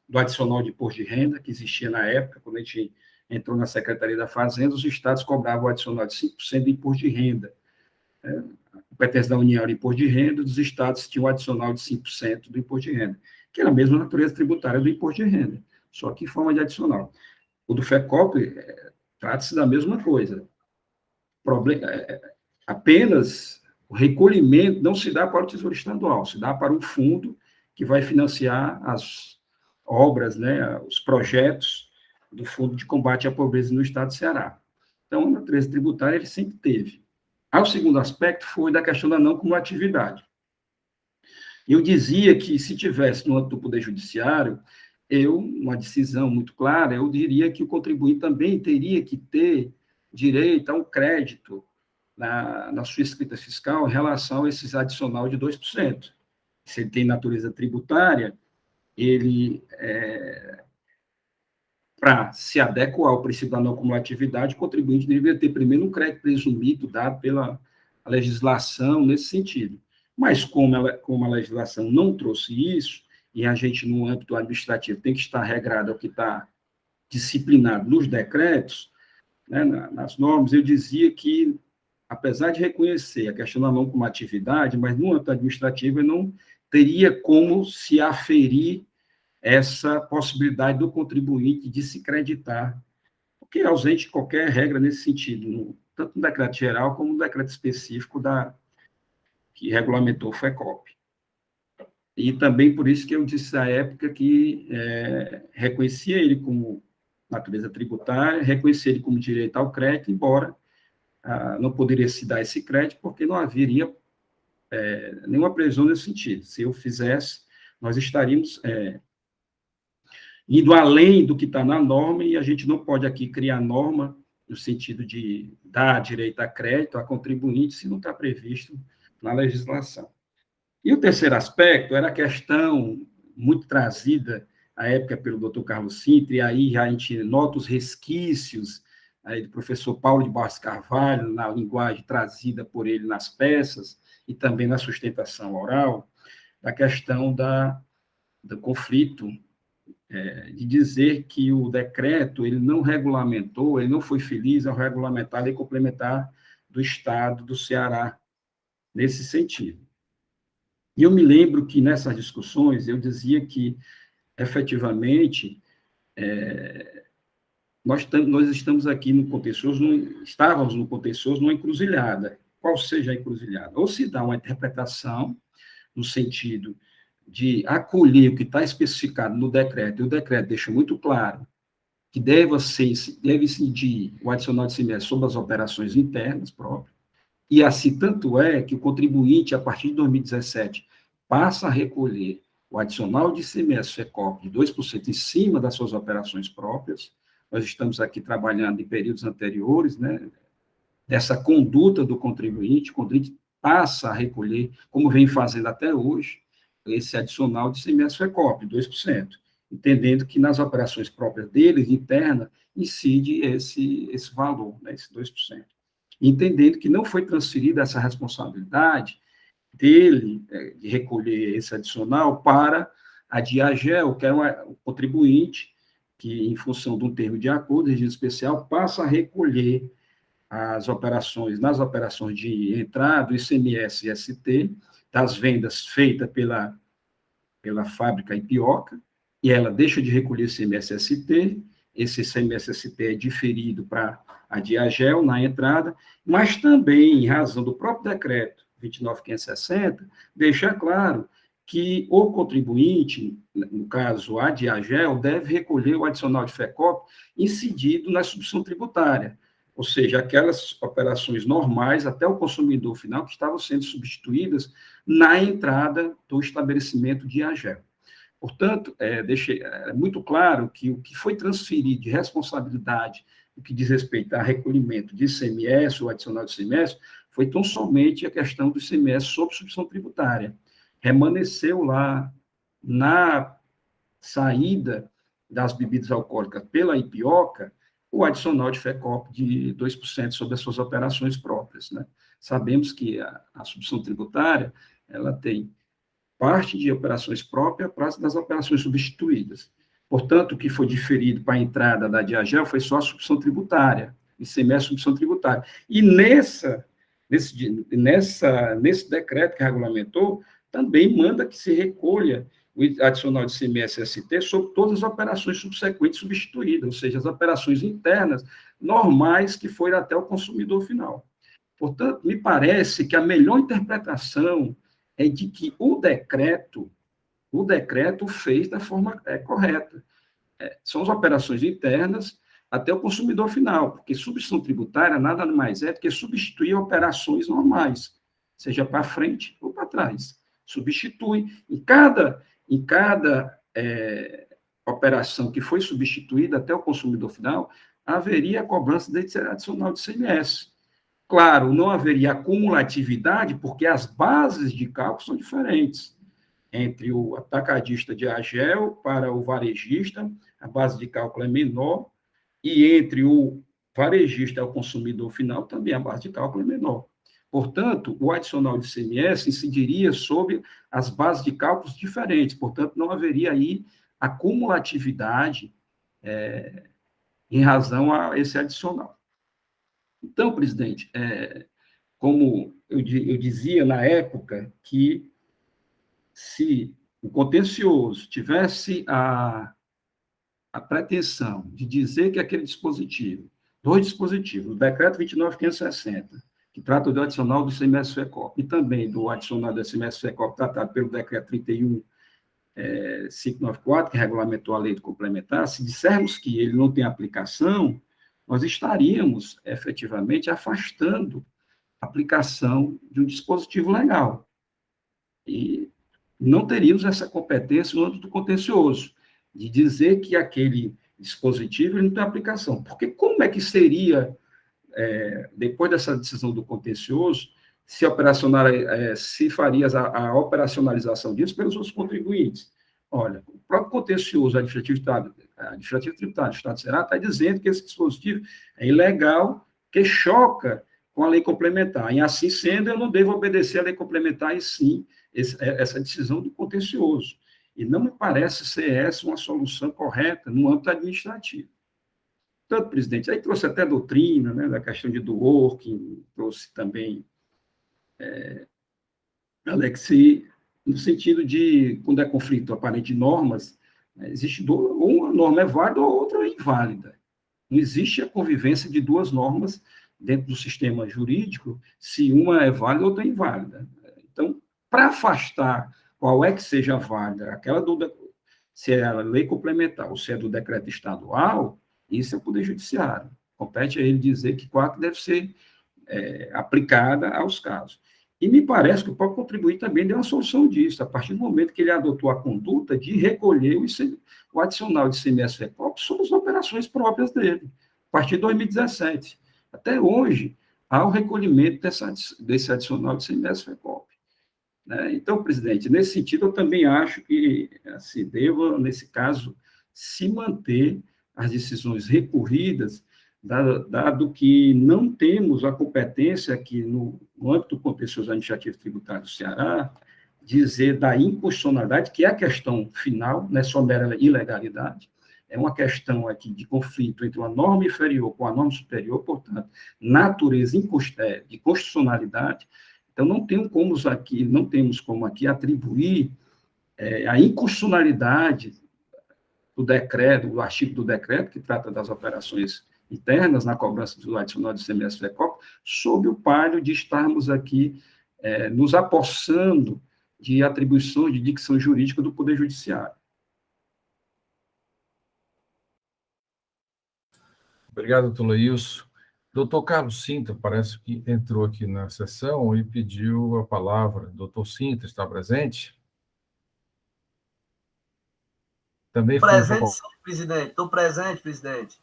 do adicional de imposto de renda, que existia na época, quando a gente entrou na Secretaria da Fazenda, os estados cobravam o adicional de 5% de imposto de renda. A competência da União era imposto de renda, os estados tinham o adicional de 5% do imposto de renda, que era a mesma natureza tributária do imposto de renda, só que em forma de adicional. O do FECOP trata-se da mesma coisa. Apenas o recolhimento não se dá para o Tesouro Estadual, se dá para um fundo que vai financiar as obras, né, os projetos do Fundo de Combate à Pobreza no Estado de Ceará. Então, a natureza tributária ele sempre teve. O segundo aspecto foi da questão da não cumulatividade. Eu dizia que, se tivesse no âmbito do Poder Judiciário, uma decisão muito clara, eu diria que o contribuinte também teria que ter direito a um crédito na sua escrita fiscal em relação a esses adicional de 2%. Se ele tem natureza tributária, ele, para se adequar ao princípio da não cumulatividade, o contribuinte deveria ter primeiro um crédito presumido dado pela legislação nesse sentido. Mas como a legislação não trouxe isso, e a gente, no âmbito administrativo, tem que estar regrado ao que está disciplinado nos decretos, né, nas normas, eu dizia que, apesar de reconhecer a questão da não cumulatividade, mas no âmbito administrativo eu não teria como se aferir essa possibilidade do contribuinte de se creditar, porque é ausente qualquer regra nesse sentido, tanto no decreto geral como no decreto específico que regulamentou o FECOP. E também por isso que eu disse à época que reconhecia ele como natureza tributária, reconhecia ele como direito ao crédito, embora não poderia se dar esse crédito, porque não haveria nenhuma previsão nesse sentido. Se eu fizesse, nós estaríamos indo além do que está na norma, e a gente não pode aqui criar norma no sentido de dar direito a crédito a contribuinte se não está previsto na legislação. E o terceiro aspecto era a questão muito trazida à época pelo doutor Carlos Sintra, e aí a gente nota os resquícios aí do professor Paulo de Barros Carvalho, na linguagem trazida por ele nas peças, e também na sustentação oral, da questão do conflito, de dizer que o decreto ele não regulamentou, ele não foi feliz ao regulamentar a lei complementar do Estado do Ceará, nesse sentido. E eu me lembro que nessas discussões eu dizia que, efetivamente, nós estamos aqui no contencioso, estávamos no contencioso numa encruzilhada. Qual seja a encruzilhada? Ou se dá uma interpretação no sentido de acolher o que está especificado no decreto, e o decreto deixa muito claro que deve incidir o adicional de ICMS sobre as operações internas próprias, e assim tanto é que o contribuinte, a partir de 2017, passa a recolher o adicional de ICMS FECOP de 2% em cima das suas operações próprias. Nós estamos aqui trabalhando em períodos anteriores, né, dessa conduta do contribuinte, o contribuinte passa a recolher, como vem fazendo até hoje, esse adicional de ICMS FECOP, 2%, entendendo que nas operações próprias deles, interna, incide esse valor, né, esse 2%. Entendendo que não foi transferida essa responsabilidade dele, de recolher esse adicional, para a Diagel, que é o contribuinte, que, em função de um termo de acordo, regime especial, passa a recolher nas operações de entrada, do ICMS e ST, das vendas feitas pela fábrica Ipioca, e ela deixa de recolher o ICMS-ST, esse ICMS-ST é diferido para a Diagel na entrada, mas também, em razão do próprio decreto 29.560, deixa claro que o contribuinte, no caso a Diagel, deve recolher o adicional de FECOP incidido na substituição tributária, ou seja, aquelas operações normais até o consumidor final que estavam sendo substituídas na entrada do estabelecimento de Diagel. Portanto, é muito claro que o que foi transferido de responsabilidade no que diz respeito a recolhimento de ICMS ou adicional de ICMS foi tão somente a questão do ICMS sob substituição tributária. Remanesceu lá na saída das bebidas alcoólicas pela Ipioca o adicional de FECOP de 2% sobre as suas operações próprias, né? Sabemos que a substituição tributária, ela tem parte de operações próprias para das operações substituídas. Portanto, o que foi diferido para a entrada da Diagel foi só a substituição tributária, ICMS substituição tributária. E nesse decreto que regulamentou, também manda que se recolha o adicional de ICMS-ST sobre todas as operações subsequentes substituídas, ou seja, as operações internas normais que foram até o consumidor final. Portanto, me parece que a melhor interpretação é de que o decreto fez da forma correta. São as operações internas até o consumidor final, porque substituição tributária nada mais é do que substituir operações normais, seja para frente ou para trás. Substitui. Em cada operação que foi substituída até o consumidor final, haveria a cobrança desse adicional de ICMS. Claro, não haveria acumulatividade, porque as bases de cálculo são diferentes. Entre o atacadista de Agel para o varejista, a base de cálculo é menor, e entre o varejista e o consumidor final, também a base de cálculo é menor. Portanto, o adicional de ICMS incidiria sobre as bases de cálculos diferentes, portanto, não haveria aí acumulatividade em razão a esse adicional. Então, presidente, como eu dizia na época, que se o contencioso tivesse a pretensão de dizer que aquele dispositivo, dois dispositivos, o decreto 29.560, que trata do adicional do ICMS-FECOP, e também do adicional do ICMS-FECOP tratado pelo decreto 31.594, que regulamentou a lei de complementar, se dissermos que ele não tem aplicação, nós estaríamos, efetivamente, afastando a aplicação de um dispositivo legal. E não teríamos essa competência no âmbito contencioso, de dizer que aquele dispositivo não tem aplicação. Porque como é que seria, depois dessa decisão do contencioso, se faria a operacionalização disso pelos outros contribuintes? Olha, o próprio contencioso administrativo tributário do Estado do Ceará está dizendo que esse dispositivo é ilegal, que choca com a lei complementar. E assim sendo, eu não devo obedecer à lei complementar, e sim essa decisão do contencioso. E não me parece ser essa uma solução correta no âmbito administrativo. Portanto, presidente, aí trouxe até doutrina, né, da questão de do working, trouxe também Alexi, no sentido de, quando é conflito aparente de normas, existe uma norma é válida ou outra é inválida. Não existe a convivência de duas normas dentro do sistema jurídico, se uma é válida ou outra é inválida. Então, para afastar qual é que seja válida, se é a lei complementar ou se é do decreto estadual, isso é o Poder Judiciário. Compete a ele dizer que qual deve ser aplicada aos casos. E me parece que o próprio contribuinte também deu uma solução disso, a partir do momento que ele adotou a conduta de recolher o adicional de ICMS-FECOP sobre as operações próprias dele, a partir de 2017. Até hoje, há o recolhimento desse adicional de ICMS-FECOP. Então, presidente, nesse sentido, eu também acho que se deva, nesse caso, se manter as decisões recorridas, dado que não temos a competência aqui no âmbito contencioso administrativo tributário do Ceará, dizer da inconstitucionalidade, que é a questão final, não é só mera ilegalidade, é uma questão aqui de conflito entre uma norma inferior com a norma superior, portanto, natureza de constitucionalidade. Então, não temos como aqui atribuir a inconstitucionalidade do decreto, do artigo do decreto, que trata das operações internas na cobrança do adicional de ICMS-FECOP, sob o palio de estarmos aqui nos apossando de atribuições de dicção jurídica do Poder Judiciário. Obrigado, doutor Leilson. Doutor Carlos Sintra, parece que entrou aqui na sessão e pediu a palavra. Doutor Sintra, está presente? Também presente, sim, presidente. Estou presente, presidente.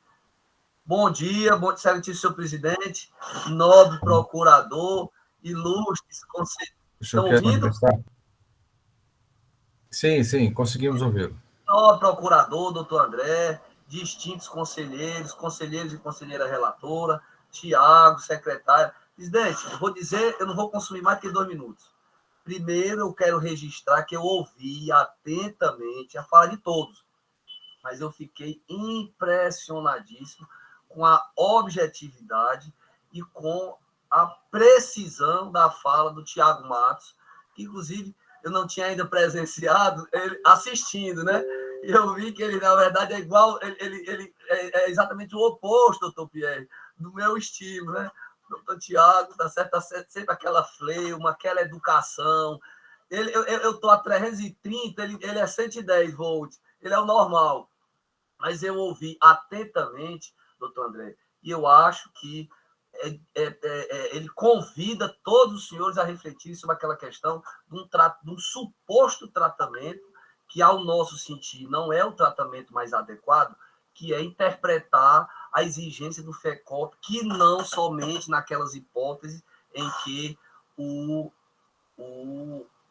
Bom dia, excelentíssimo senhor presidente, nobre procurador, ilustres conselheiros. Estão ouvindo? Sim, conseguimos ouvi-lo. Nobre procurador, doutor André, distintos conselheiros e conselheira relatora, Tiago, secretário. Presidente, eu vou dizer, eu não vou consumir mais que 2 minutos. Primeiro, eu quero registrar que eu ouvi atentamente a fala de todos, mas eu fiquei impressionadíssimo com a objetividade e com a precisão da fala do Tiago Matos, que, inclusive, eu não tinha ainda presenciado ele assistindo, né? E eu vi que ele, na verdade, é igual, ele é exatamente o oposto, doutor Pierre, do meu estilo, né? Doutor Tiago, tá sempre aquela fleuma, aquela educação. Eu estou a 330, ele é 110 volts, ele é o normal. Mas eu ouvi atentamente, doutor André, e eu acho que ele convida todos os senhores a refletir sobre aquela questão de um suposto tratamento que, ao nosso sentir, não é o tratamento mais adequado, que é interpretar a exigência do FECOP, que não somente naquelas hipóteses em que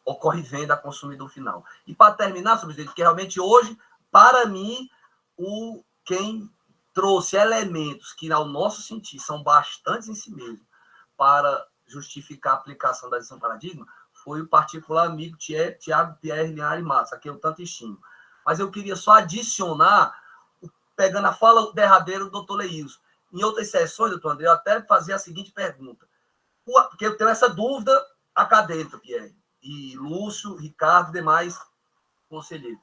ocorre venda a consumidor final. E para terminar, senhor presidente, que realmente hoje, para mim, quem trouxe elementos que, ao nosso sentir, são bastantes em si mesmo para justificar a aplicação da decisão paradigma, foi o particular amigo Tiago Pierre Linhares Matos, a quem eu tanto estimo. Mas eu queria só adicionar, pegando a fala derradeira do doutor Leilson. Em outras sessões, doutor André, eu até fazia a seguinte pergunta, porque eu tenho essa dúvida acadêmica, Pierre, e Lúcio, Ricardo e demais conselheiros.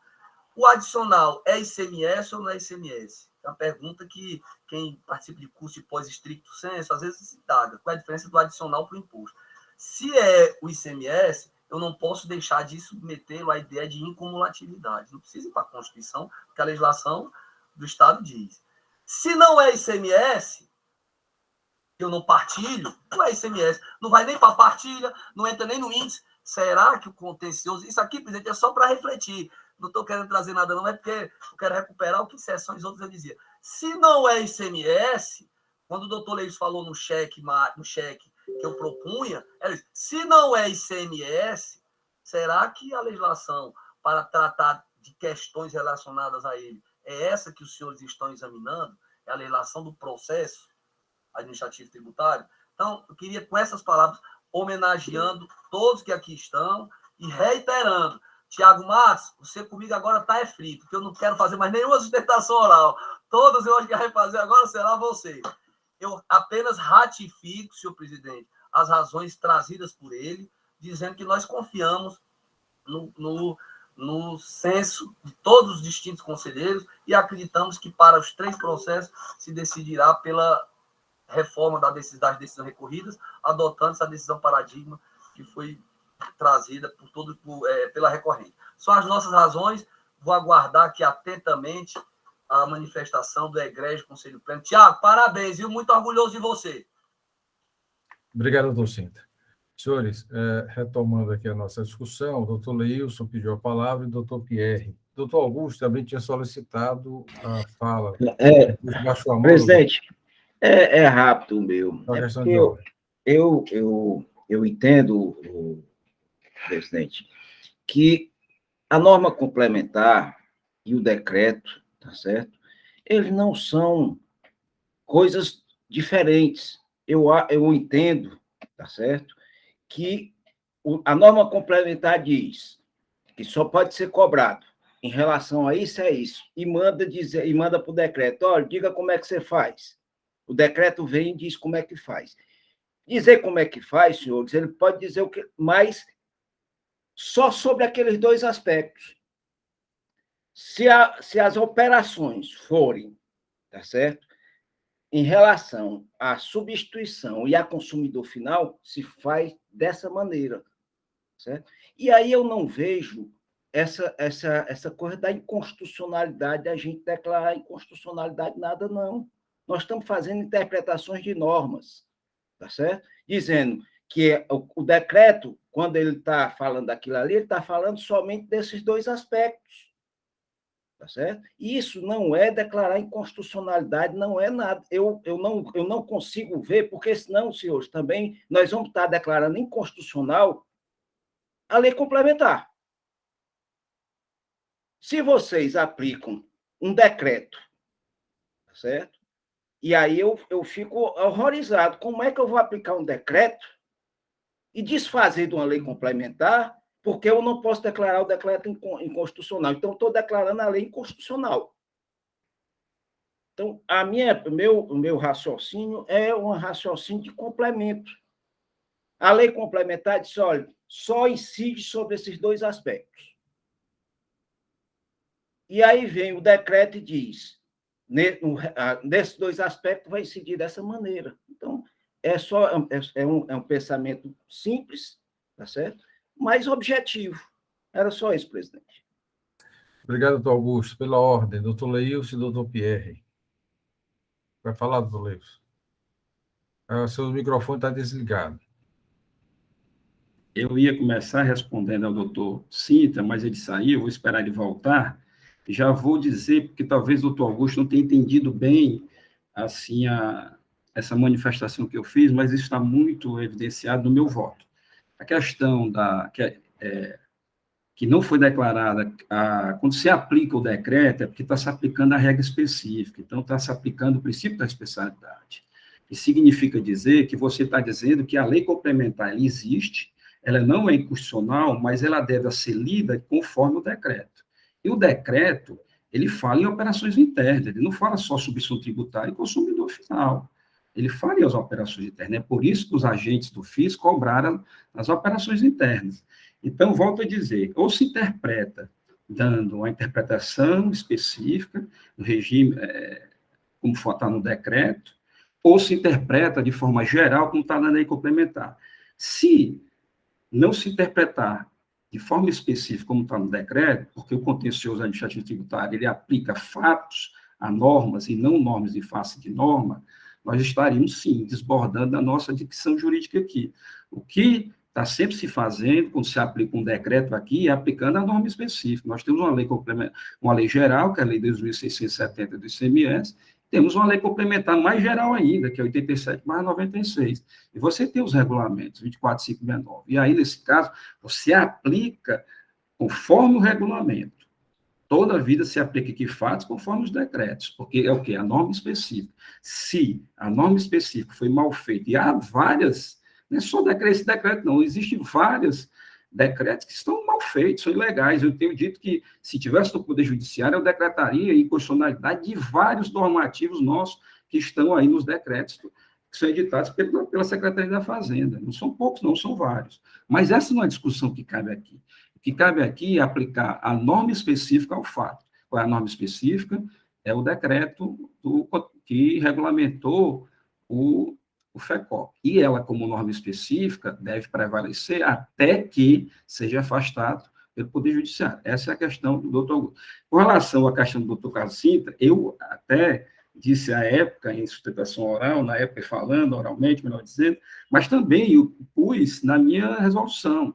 O adicional é ICMS ou não é ICMS? É uma pergunta que quem participa de curso de pós-estricto senso, às vezes se indaga. Qual é a diferença do adicional para o imposto? Se é o ICMS, eu não posso deixar de submetê-lo à ideia de incumulatividade. Não precisa ir para a Constituição, porque a legislação do Estado diz. Se não é ICMS, eu não partilho, não é ICMS. Não vai nem para a partilha, não entra nem no índice. Será que o contencioso... Isso aqui, presidente, é só para refletir. Não estou querendo trazer nada, não, é porque eu quero recuperar o que em sessões outras eu dizia. Se não é ICMS, quando o doutor Leis falou no cheque que eu propunha, ela disse, se não é ICMS, será que a legislação para tratar de questões relacionadas a ele é essa que os senhores estão examinando? É a legislação do processo administrativo tributário? Então, eu queria, com essas palavras, homenageando todos que aqui estão e reiterando, Tiago Matos, você comigo agora está frito, porque eu não quero fazer mais nenhuma sustentação oral. Todas eu acho que vai fazer agora será você. Eu apenas ratifico, senhor presidente, as razões trazidas por ele, dizendo que nós confiamos no senso de todos os distintos conselheiros e acreditamos que para os 3 processos se decidirá pela reforma das decisões recorridas, adotando essa decisão paradigma que foi trazida pela recorrente. São as nossas razões, vou aguardar aqui atentamente a manifestação do egrégio Conselho Pleno. Tiago, parabéns, viu? Muito orgulhoso de você. Obrigado, doutor Sintra. Senhores, retomando aqui a nossa discussão, o doutor Leilson pediu a palavra e o doutor Pierre. O doutor Augusto também tinha solicitado a fala. Presidente, é rápido o meu. Eu entendo, presidente, que a norma complementar e o decreto, tá certo? Eles não são coisas diferentes. Eu entendo, tá certo? Que a norma complementar diz que só pode ser cobrado em relação a isso, é isso. E manda para o decreto, olha, diga como é que você faz. O decreto vem e diz como é que faz. Dizer como é que faz, senhores, ele pode dizer o que, mas só sobre aqueles 2 aspectos. Se as operações forem, tá certo? Em relação à substituição e a consumidor final, se faz dessa maneira, certo? E aí eu não vejo essa coisa da inconstitucionalidade, da gente declarar inconstitucionalidade, nada, não. Nós estamos fazendo interpretações de normas, tá certo? Dizendo que o decreto, quando ele está falando daquilo ali, ele está falando somente desses 2 aspectos. Tá certo? Isso não é declarar inconstitucionalidade, não é nada. Eu não consigo ver, porque senão, senhores, também nós vamos estar declarando inconstitucional a lei complementar. Se vocês aplicam um decreto, tá certo? E aí eu fico horrorizado. Como é que eu vou aplicar um decreto e desfazer de uma lei complementar, porque eu não posso declarar o decreto inconstitucional. Então, estou declarando a lei inconstitucional. Então, o meu raciocínio é um raciocínio de complemento. A lei complementar diz, olha, só incide sobre esses 2 aspectos. E aí vem o decreto e diz, nesses 2 aspectos vai incidir dessa maneira. Então, é um pensamento simples, tá certo? Mas objetivo. Era só isso, presidente. Obrigado, doutor Augusto. Pela ordem, doutor Leilson e doutor Pierre. Vai falar, doutor Leilson? Seu microfone está desligado. Eu ia começar respondendo ao doutor Sintra, mas ele saiu, vou esperar ele voltar. já vou dizer, porque talvez o doutor Augusto não tenha entendido bem assim, essa manifestação que eu fiz, mas isso está muito evidenciado no meu voto. A questão que não foi declarada, quando se aplica o decreto, é porque está se aplicando a regra específica, então está se aplicando o princípio da especialidade. E significa dizer que você está dizendo que a lei complementar ela existe, ela não é inconstitucional, mas ela deve ser lida conforme o decreto. E o decreto, ele fala em operações internas, ele não fala só substituição tributária e consumidor final. Ele fala em as operações internas. É por isso que os agentes do FIS cobraram as operações internas. Então, volto a dizer, ou se interpreta dando uma interpretação específica do regime, como está no decreto, ou se interpreta de forma geral, como está na lei complementar. Se não se interpretar de forma específica, como está no decreto, porque o contencioso administrativo tributário, ele aplica fatos a normas e não normas em face de norma, nós estaríamos, sim, desbordando da nossa dicção jurídica aqui. O que está sempre se fazendo, quando se aplica um decreto aqui, é aplicando a norma específica. Nós temos uma lei complementar, uma lei geral, que é a Lei 2.670 do ICMS, temos uma lei complementar mais geral ainda, que é 87/96. E você tem os regulamentos, 24.569. E aí, nesse caso, você aplica conforme o regulamento. Toda a vida se aplica aqui fatos conforme os decretos, porque é o quê? A norma específica. Se a norma específica foi mal feita, e há várias, não é só esse decreto, não, existem vários decretos que estão mal feitos, são ilegais. Eu tenho dito que, se tivesse no Poder Judiciário, eu decretaria a inconstitucionalidade de vários normativos nossos que estão aí nos decretos que são editados pela Secretaria da Fazenda. Não são poucos, não, são vários. Mas essa não é a discussão que cabe aqui. O que cabe aqui é aplicar a norma específica ao fato. Qual é a norma específica? É o decreto que regulamentou o FECOP. E ela, como norma específica, deve prevalecer até que seja afastado pelo Poder Judiciário. Essa é a questão do doutor Augusto. Com relação à questão do doutor Carlos Sintra, eu até disse à época, em sustentação oral, na época falando oralmente, melhor dizendo, mas também eu pus na minha resolução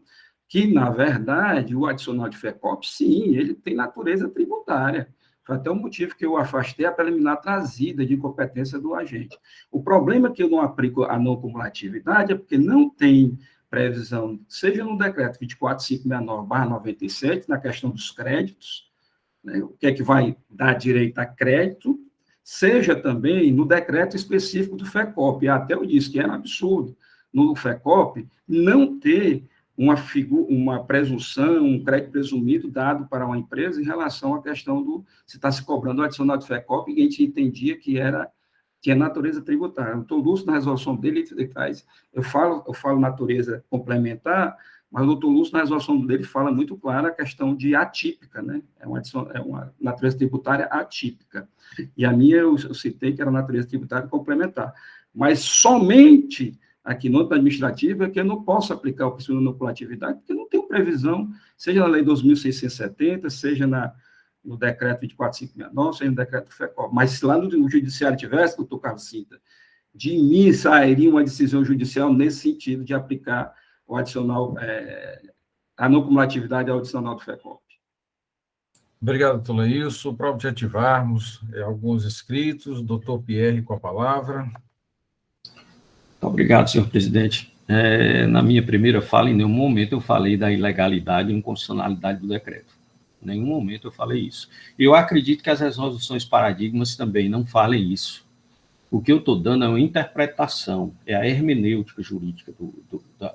que, na verdade, o adicional de FECOP, sim, ele tem natureza tributária. Foi até o motivo que eu afastei a preliminar trazida de incompetência do agente. O problema que eu não aplico a não cumulatividade é porque não tem previsão, seja no decreto 24.569/97, na questão dos créditos, né, o que é que vai dar direito a crédito, seja também no decreto específico do FECOP. Até eu disse que era um absurdo no FECOP não ter uma presunção, um crédito presumido dado para uma empresa em relação à questão se está se cobrando o adicional de FECOP, e a gente entendia que tinha natureza tributária. O doutor Lúcio, na resolução dele, ele traz, eu falo natureza complementar, mas o doutor Lúcio, na resolução dele, fala muito clara a questão de atípica, né? É uma natureza tributária atípica. E a minha, eu citei que era natureza tributária complementar. Mas somente aqui no âmbito administrativo é que eu não posso aplicar o princípio da cumulatividade, porque eu não tenho previsão, seja na Lei 2.670, seja no decreto 24.569, seja no decreto do FECOP. Mas se lá no judiciário tivesse, doutor Carlos Sintra, de mim sairia uma decisão judicial nesse sentido de aplicar o adicional, a não cumulatividade ao adicional do FECOP. Obrigado, doutor Leilson. Para objetivarmos alguns inscritos, doutor Pierre com a palavra. Obrigado, senhor presidente. Na minha primeira fala, em nenhum momento eu falei da ilegalidade e inconstitucionalidade do decreto. Em nenhum momento eu falei isso. Eu acredito que as resoluções paradigmas também não falem isso. O que eu estou dando é uma interpretação, é a hermenêutica jurídica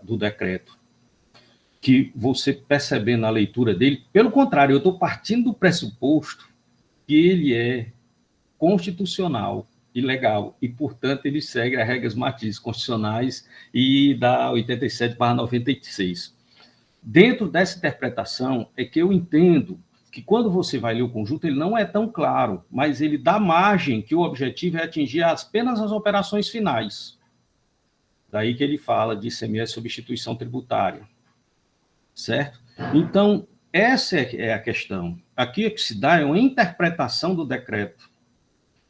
do decreto, que você percebendo a leitura dele, pelo contrário, eu estou partindo do pressuposto que ele é constitucional e legal, e, portanto, ele segue as regras matrizes constitucionais e da 87/96. Dentro dessa interpretação é que eu entendo que quando você vai ler o conjunto, ele não é tão claro, mas ele dá margem que o objetivo é atingir apenas as operações finais. Daí que ele fala de ICMS substituição tributária, certo? Então, essa é a questão. Aqui o que se dá é uma interpretação do decreto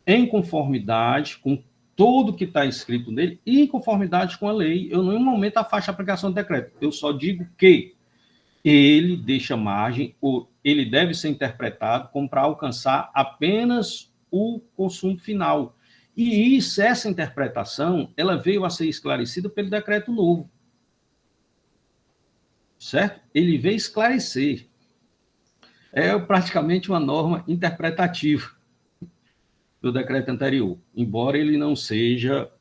em conformidade com tudo que está escrito nele e em conformidade com a lei. Eu, em nenhum momento, afasto a aplicação do decreto. Eu só digo que ele deixa margem, ou ele deve ser interpretado como para alcançar apenas o consumo final. E isso, essa interpretação, ela veio a ser esclarecida pelo decreto novo. Certo? Ele veio esclarecer. É praticamente uma norma interpretativa do decreto anterior, embora ele não esteja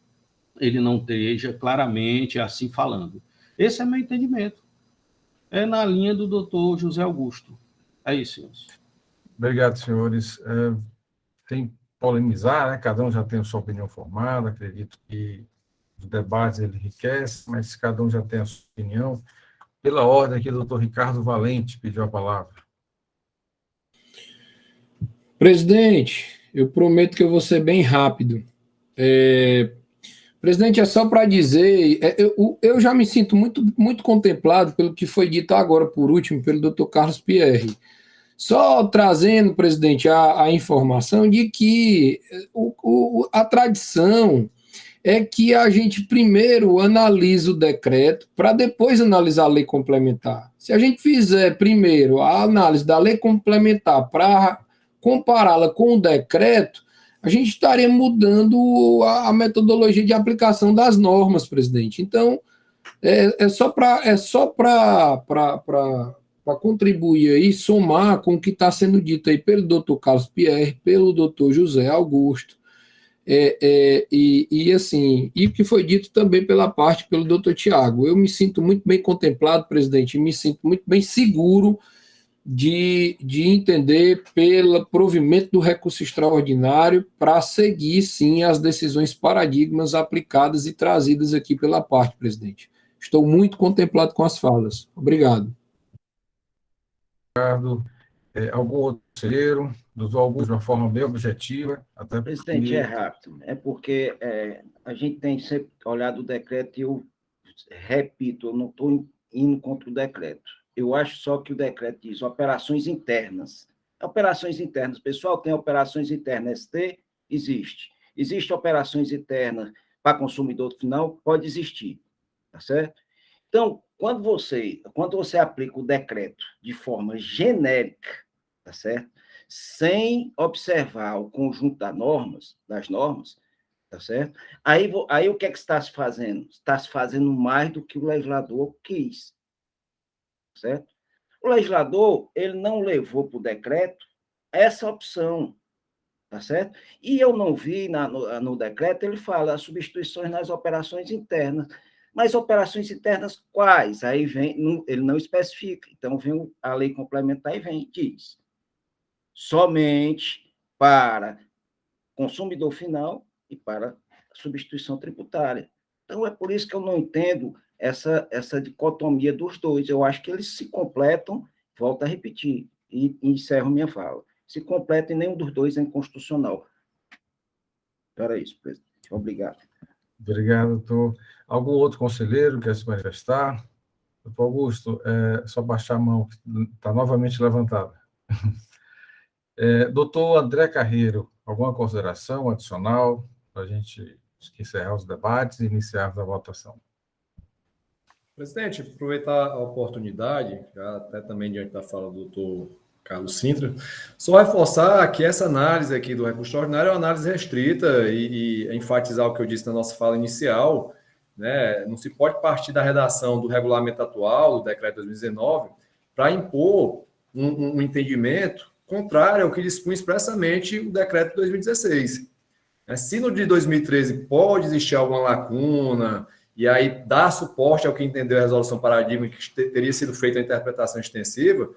claramente assim falando. Esse é meu entendimento. É na linha do doutor José Augusto. É isso, senhores. Obrigado, senhores. Tem polemizar, né? Cada um já tem a sua opinião formada, acredito que os debates ele enriquecem, mas cada um já tem a sua opinião. Pela ordem aqui, o doutor Ricardo Valente pediu a palavra. Presidente, eu prometo que eu vou ser bem rápido. Presidente, é só para dizer, eu já me sinto muito contemplado pelo que foi dito agora, por último, pelo doutor Carlos Pierre. Só trazendo, presidente, a informação de que a tradição é que a gente primeiro analisa o decreto para depois analisar a lei complementar. Se a gente fizer primeiro a análise da lei complementar para compará-la com o decreto, a gente estaria mudando a metodologia de aplicação das normas, presidente. Então, é só para contribuir aí, somar com o que está sendo dito aí pelo doutor Carlos Pierre, pelo doutor José Augusto, assim, e o que foi dito também pelo doutor Tiago. Eu me sinto muito bem contemplado, presidente, e me sinto muito bem seguro de entender pelo provimento do recurso extraordinário para seguir, sim, as decisões paradigmas aplicadas e trazidas aqui pela parte, presidente. Estou muito contemplado com as falas. Obrigado. Obrigado. Algum outro conselheiro? Doutor Augusto, de uma forma bem objetiva. Até Presidente, é rápido. É porque a gente tem sempre olhado o decreto e eu repito, eu não estou indo contra o decreto. Eu acho só que o decreto diz operações internas. Operações internas. Pessoal, tem operações internas. ST? Existe. Existe operações internas para consumidor final? Pode existir. Tá certo? Então, quando você aplica o decreto de forma genérica, tá certo? Sem observar o conjunto das normas, tá certo? Aí o que é que está se fazendo? Está se fazendo mais do que o legislador quis, certo? O legislador, ele não levou para o decreto essa opção, tá certo? E eu não vi no decreto, ele fala as substituições nas operações internas. Mas operações internas quais? Aí vem, ele não especifica. Então, vem a lei complementar e diz somente para consumidor final e para substituição tributária. Então, é por isso que eu não entendo essa dicotomia dos dois. Eu acho que eles se completam, volto a repetir, e encerro minha fala. Se completam e nenhum dos dois é inconstitucional. Era isso, presidente. Obrigado. Obrigado, doutor. Algum outro conselheiro quer se manifestar? Doutor Augusto, só baixar a mão, que está novamente levantada. Doutor André Carreiro, alguma consideração adicional para a gente encerrar os debates e iniciarmos a votação? Presidente, aproveitar a oportunidade, já até também diante da fala do doutor Carlos Sintra, só reforçar que essa análise aqui do recurso extraordinário é uma análise restrita e enfatizar o que eu disse na nossa fala inicial, né? Não se pode partir da redação do regulamento atual, do decreto 2019, para impor um entendimento contrário ao que dispunha expressamente o decreto de 2016. Se no de 2013 pode existir alguma lacuna, e aí dá suporte ao que entendeu a resolução paradigma que teria sido feita a interpretação extensiva,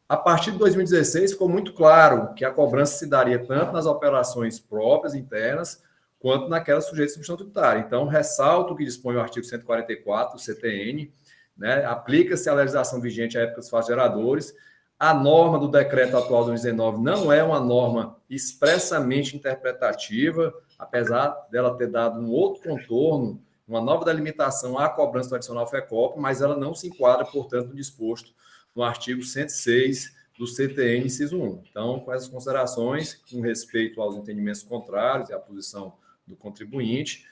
a partir de 2016 ficou muito claro que a cobrança se daria tanto nas operações próprias, internas, quanto naquelas sujeitas à substituição tributária. Então, ressalto o que dispõe o artigo 144 do CTN, né? Aplica-se a legislação vigente à época dos fatos geradores. A norma do decreto atual de 2019 não é uma norma expressamente interpretativa, apesar dela ter dado um outro contorno, uma nova delimitação à cobrança do adicional FECOP, mas ela não se enquadra, portanto, no disposto no artigo 106 do CTN, inciso 1. Então, com essas considerações, com respeito aos entendimentos contrários e à posição do contribuinte,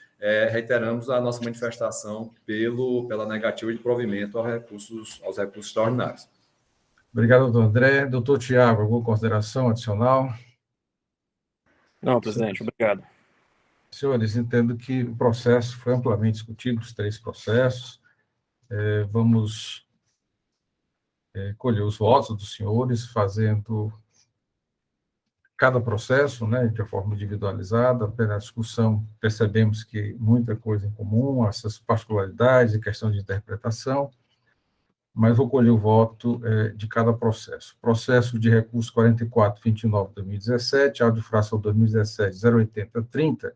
reiteramos a nossa manifestação pela negativa de provimento aos recursos extraordinários. Obrigado, doutor André. Doutor Tiago, alguma consideração adicional? Não, presidente, obrigado. Senhores, entendo que o processo foi amplamente discutido, os 3 processos. Vamos colher os votos dos senhores, fazendo cada processo, né, de forma individualizada. Pela discussão, percebemos que muita coisa em comum, essas particularidades e questão de interpretação, mas vou colher o voto de cada processo. Processo de recurso 4429/2017, audiofração 2017-08030,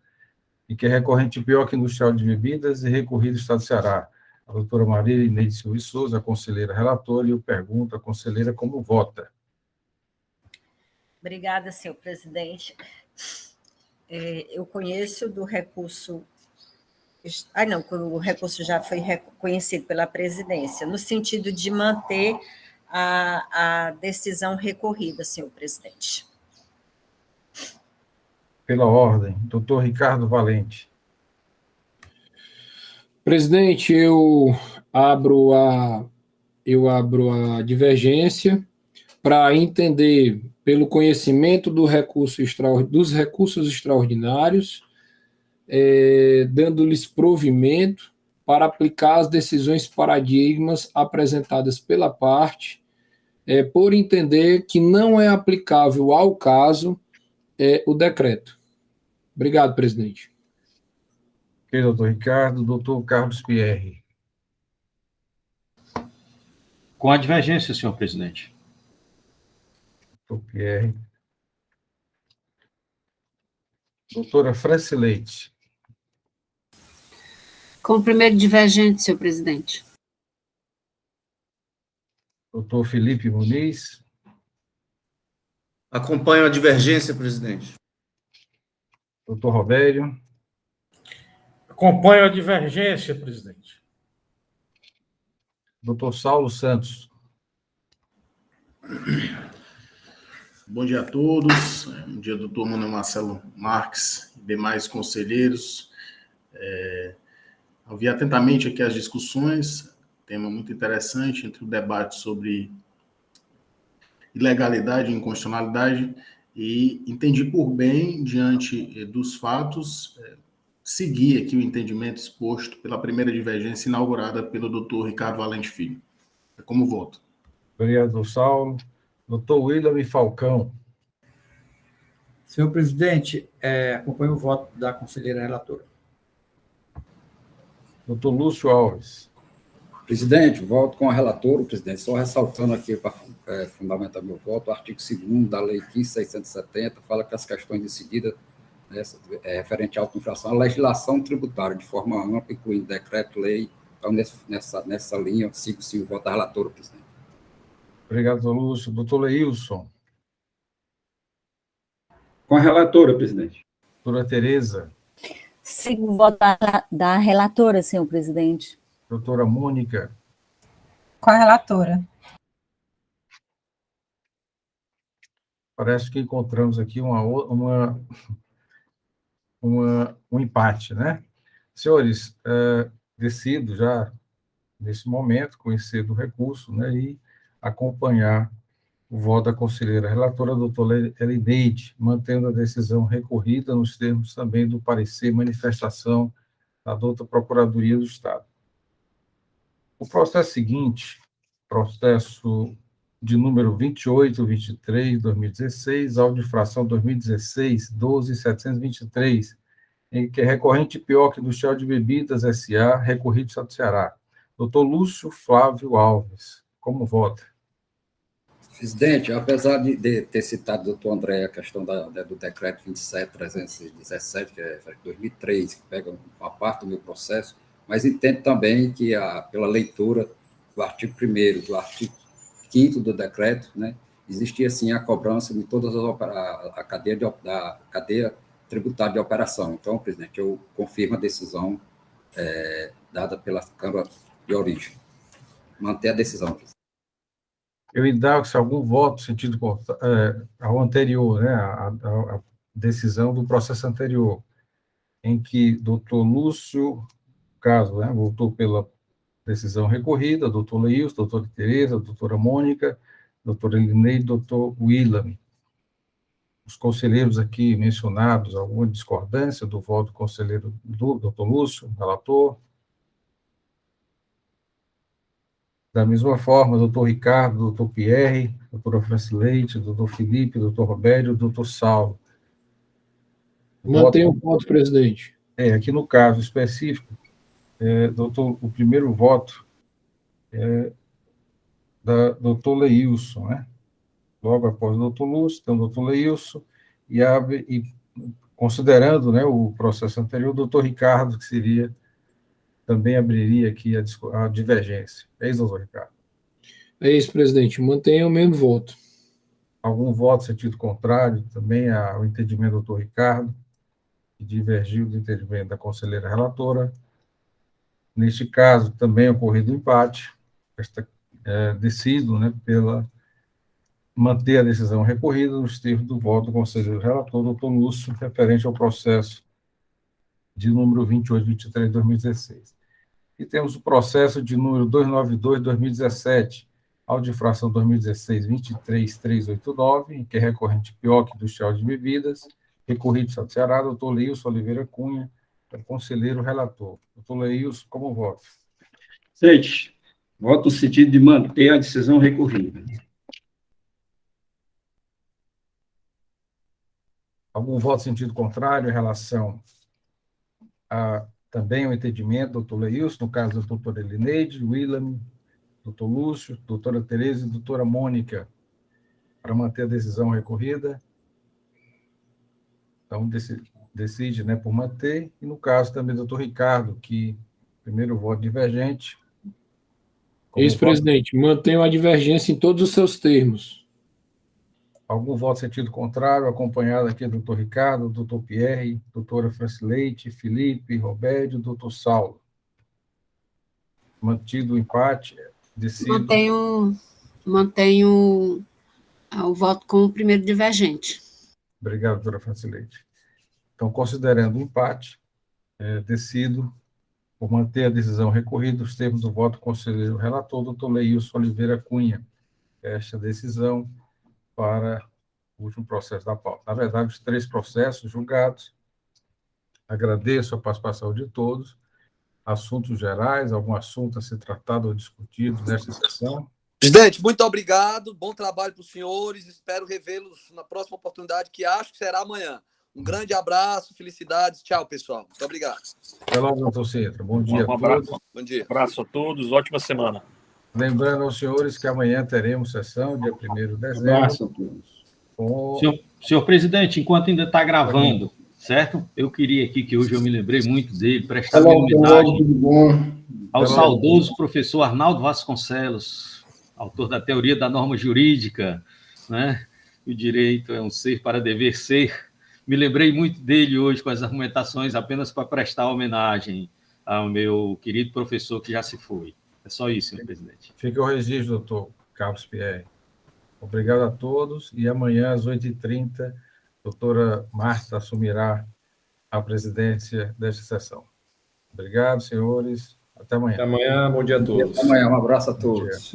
e que é recorrente PIOC Industrial de Bebidas e recorrido Estado do Ceará. A doutora Maria Ineide Silva Souza, a conselheira relatora, e eu pergunto à conselheira como vota. Obrigada, senhor presidente. Eu conheço do recurso... não, o recurso já foi reconhecido pela presidência, no sentido de manter a decisão recorrida, senhor presidente. Pela ordem, doutor Ricardo Valente. Presidente, eu abro a divergência para entender, pelo conhecimento dos recursos extraordinários, dando-lhes provimento para aplicar as decisões paradigmas apresentadas pela parte, por entender que não é aplicável ao caso o decreto. Obrigado, presidente. Ok, doutor Ricardo. Doutor Carlos Pierre. Com a divergência, senhor presidente. Doutor Pierre. Doutora Franci Leite. Como primeiro divergente, senhor presidente. Doutor Felipe Muniz. Acompanho a divergência, presidente. Doutor Robério. Acompanho a divergência, presidente. Doutor Saulo Santos. Bom dia a todos. Bom dia, doutor Manuel Marcelo Marques e demais conselheiros. Ouvi atentamente aqui as discussões, tema muito interessante entre o debate sobre ilegalidade e inconstitucionalidade, e entendi por bem, diante dos fatos, seguir aqui o entendimento exposto pela primeira divergência inaugurada pelo doutor Ricardo Valente Filho. Como voto? Obrigado, Saulo. Doutor William Falcão. Senhor presidente, acompanho o voto da conselheira relatora. Doutor Lúcio Alves. Presidente, voto com a relatora, presidente, só ressaltando aqui para fundamentar meu voto, o artigo 2º da Lei 15.670 fala que as questões decididas referente à auto-infração, a legislação tributária de forma ampla, incluindo decreto, lei, então nessa linha, eu sigo sim o voto da relatora, presidente. Obrigado, doutor Lúcio. Doutor Leilson. Com a relatora, presidente. Doutora Tereza. Sigo o voto da relatora, senhor presidente. Doutora Mônica. Com a relatora. Parece que encontramos aqui um empate, né? Senhores, decido já, nesse momento, conhecer do recurso, né, e acompanhar o voto da conselheira relatora, doutora Elineide, mantendo a decisão recorrida nos termos também do parecer manifestação da doutora Procuradoria do Estado. O processo seguinte, processo de número 2823/2016, audiofração 2016-12.723, em que é recorrente PIOC Industrial de Bebidas S.A., recorrido do Estado do Ceará. Doutor Lúcio Flávio Alves, como vota? Presidente, apesar de ter citado o doutor André a questão do decreto 27.317, que é de 2003, que pega uma parte do meu processo, mas entendo também que, pela leitura do artigo 1º, do artigo 5º do decreto, né, existia, sim, a cobrança de todas a cadeia tributária de operação. Então, presidente, eu confirmo a decisão dada pela Câmara de origem. Manter a decisão, presidente. Eu indago se algum voto no sentido ao anterior, né, a decisão do processo anterior, em que doutor Lúcio, caso, né, votou pela decisão recorrida, doutor Leilson, doutora Tereza, doutora Mônica, doutora Elineide e doutor Willam. Os conselheiros aqui mencionados, alguma discordância do voto do conselheiro doutor Lúcio, relator? Da mesma forma, doutor Ricardo, doutor Pierre, doutora Francileite, doutor Felipe, doutor Robério, doutor Saulo. Mantenha o voto, presidente. Aqui no caso específico, o primeiro voto é da doutor Leilson, né? Logo após o doutor Lúcio, então o doutor Leilson, e considerando, né, o processo anterior, o doutor Ricardo, que também abriria aqui a divergência. É isso, doutor Ricardo? É isso, presidente. Mantenha o mesmo voto. Algum voto sentido contrário também ao entendimento do doutor Ricardo, que divergiu do entendimento da conselheira relatora. Neste caso, também ocorrido empate, decido, né, manter a decisão recorrida nos termos do voto do conselheiro relator, doutor Lúcio, referente ao processo de número 2823 de 2016. E temos o processo de número 292/2017, audifração 2016-23389, em que é recorrente PIOC industrial de bebidas, recorrido do Estado do Ceará, doutor Leilson Oliveira Cunha, conselheiro relator. Doutor Leilson, como voto? Presidente, voto no sentido de manter a decisão recorrida. Algum voto em sentido contrário em relação a também o entendimento do doutor Leilson, no caso da doutora Elineide, Willam, doutor Lúcio, doutora Tereza e doutora Mônica, para manter a decisão recorrida? Então, decide, né, por manter, e no caso também do doutor Ricardo, que primeiro voto divergente. Ex-presidente, mantenho a divergência em todos os seus termos. Algum voto em sentido contrário, acompanhado aqui do doutor Ricardo, doutor Pierre, doutora Francileite, Felipe, Robério, doutor Saulo. Mantido o empate, decido... Mantenho o voto com o primeiro divergente. Obrigado, doutora Francileite. Então, considerando o empate, decido por manter a decisão recorrida os termos do voto do conselheiro relator, doutor Leilson Oliveira Cunha. Esta decisão para o último processo da pauta. Na verdade, os 3 processos julgados. Agradeço a participação de todos. Assuntos gerais, algum assunto a ser tratado ou discutido nesta sessão? Presidente, muito obrigado. Bom trabalho para os senhores. Espero revê-los na próxima oportunidade, que acho que será amanhã. Um grande abraço, felicidades. Tchau, pessoal. Muito obrigado. Até logo, doutor Sintra. Bom dia a abraço. todos. Bom dia. Abraço a todos. Ótima semana. Lembrando aos senhores que amanhã teremos sessão, dia 1º de dezembro. Abraço a todos. Senhor presidente, enquanto ainda está gravando, certo? Eu queria aqui, que hoje eu me lembrei muito dele, prestar minha homenagem ao saudoso professor Arnaldo Vasconcelos, autor da Teoria da Norma Jurídica, né? O direito é um ser para dever ser. Me lembrei muito dele hoje com as argumentações, apenas para prestar homenagem ao meu querido professor que já se foi. É só isso, senhor presidente. Fica o registro, doutor Carlos Pierre. Obrigado a todos. E amanhã, às 8h30, a doutora Marta assumirá a presidência desta sessão. Obrigado, senhores. Até amanhã. Até amanhã. Bom dia a todos. Até amanhã. Um abraço a todos.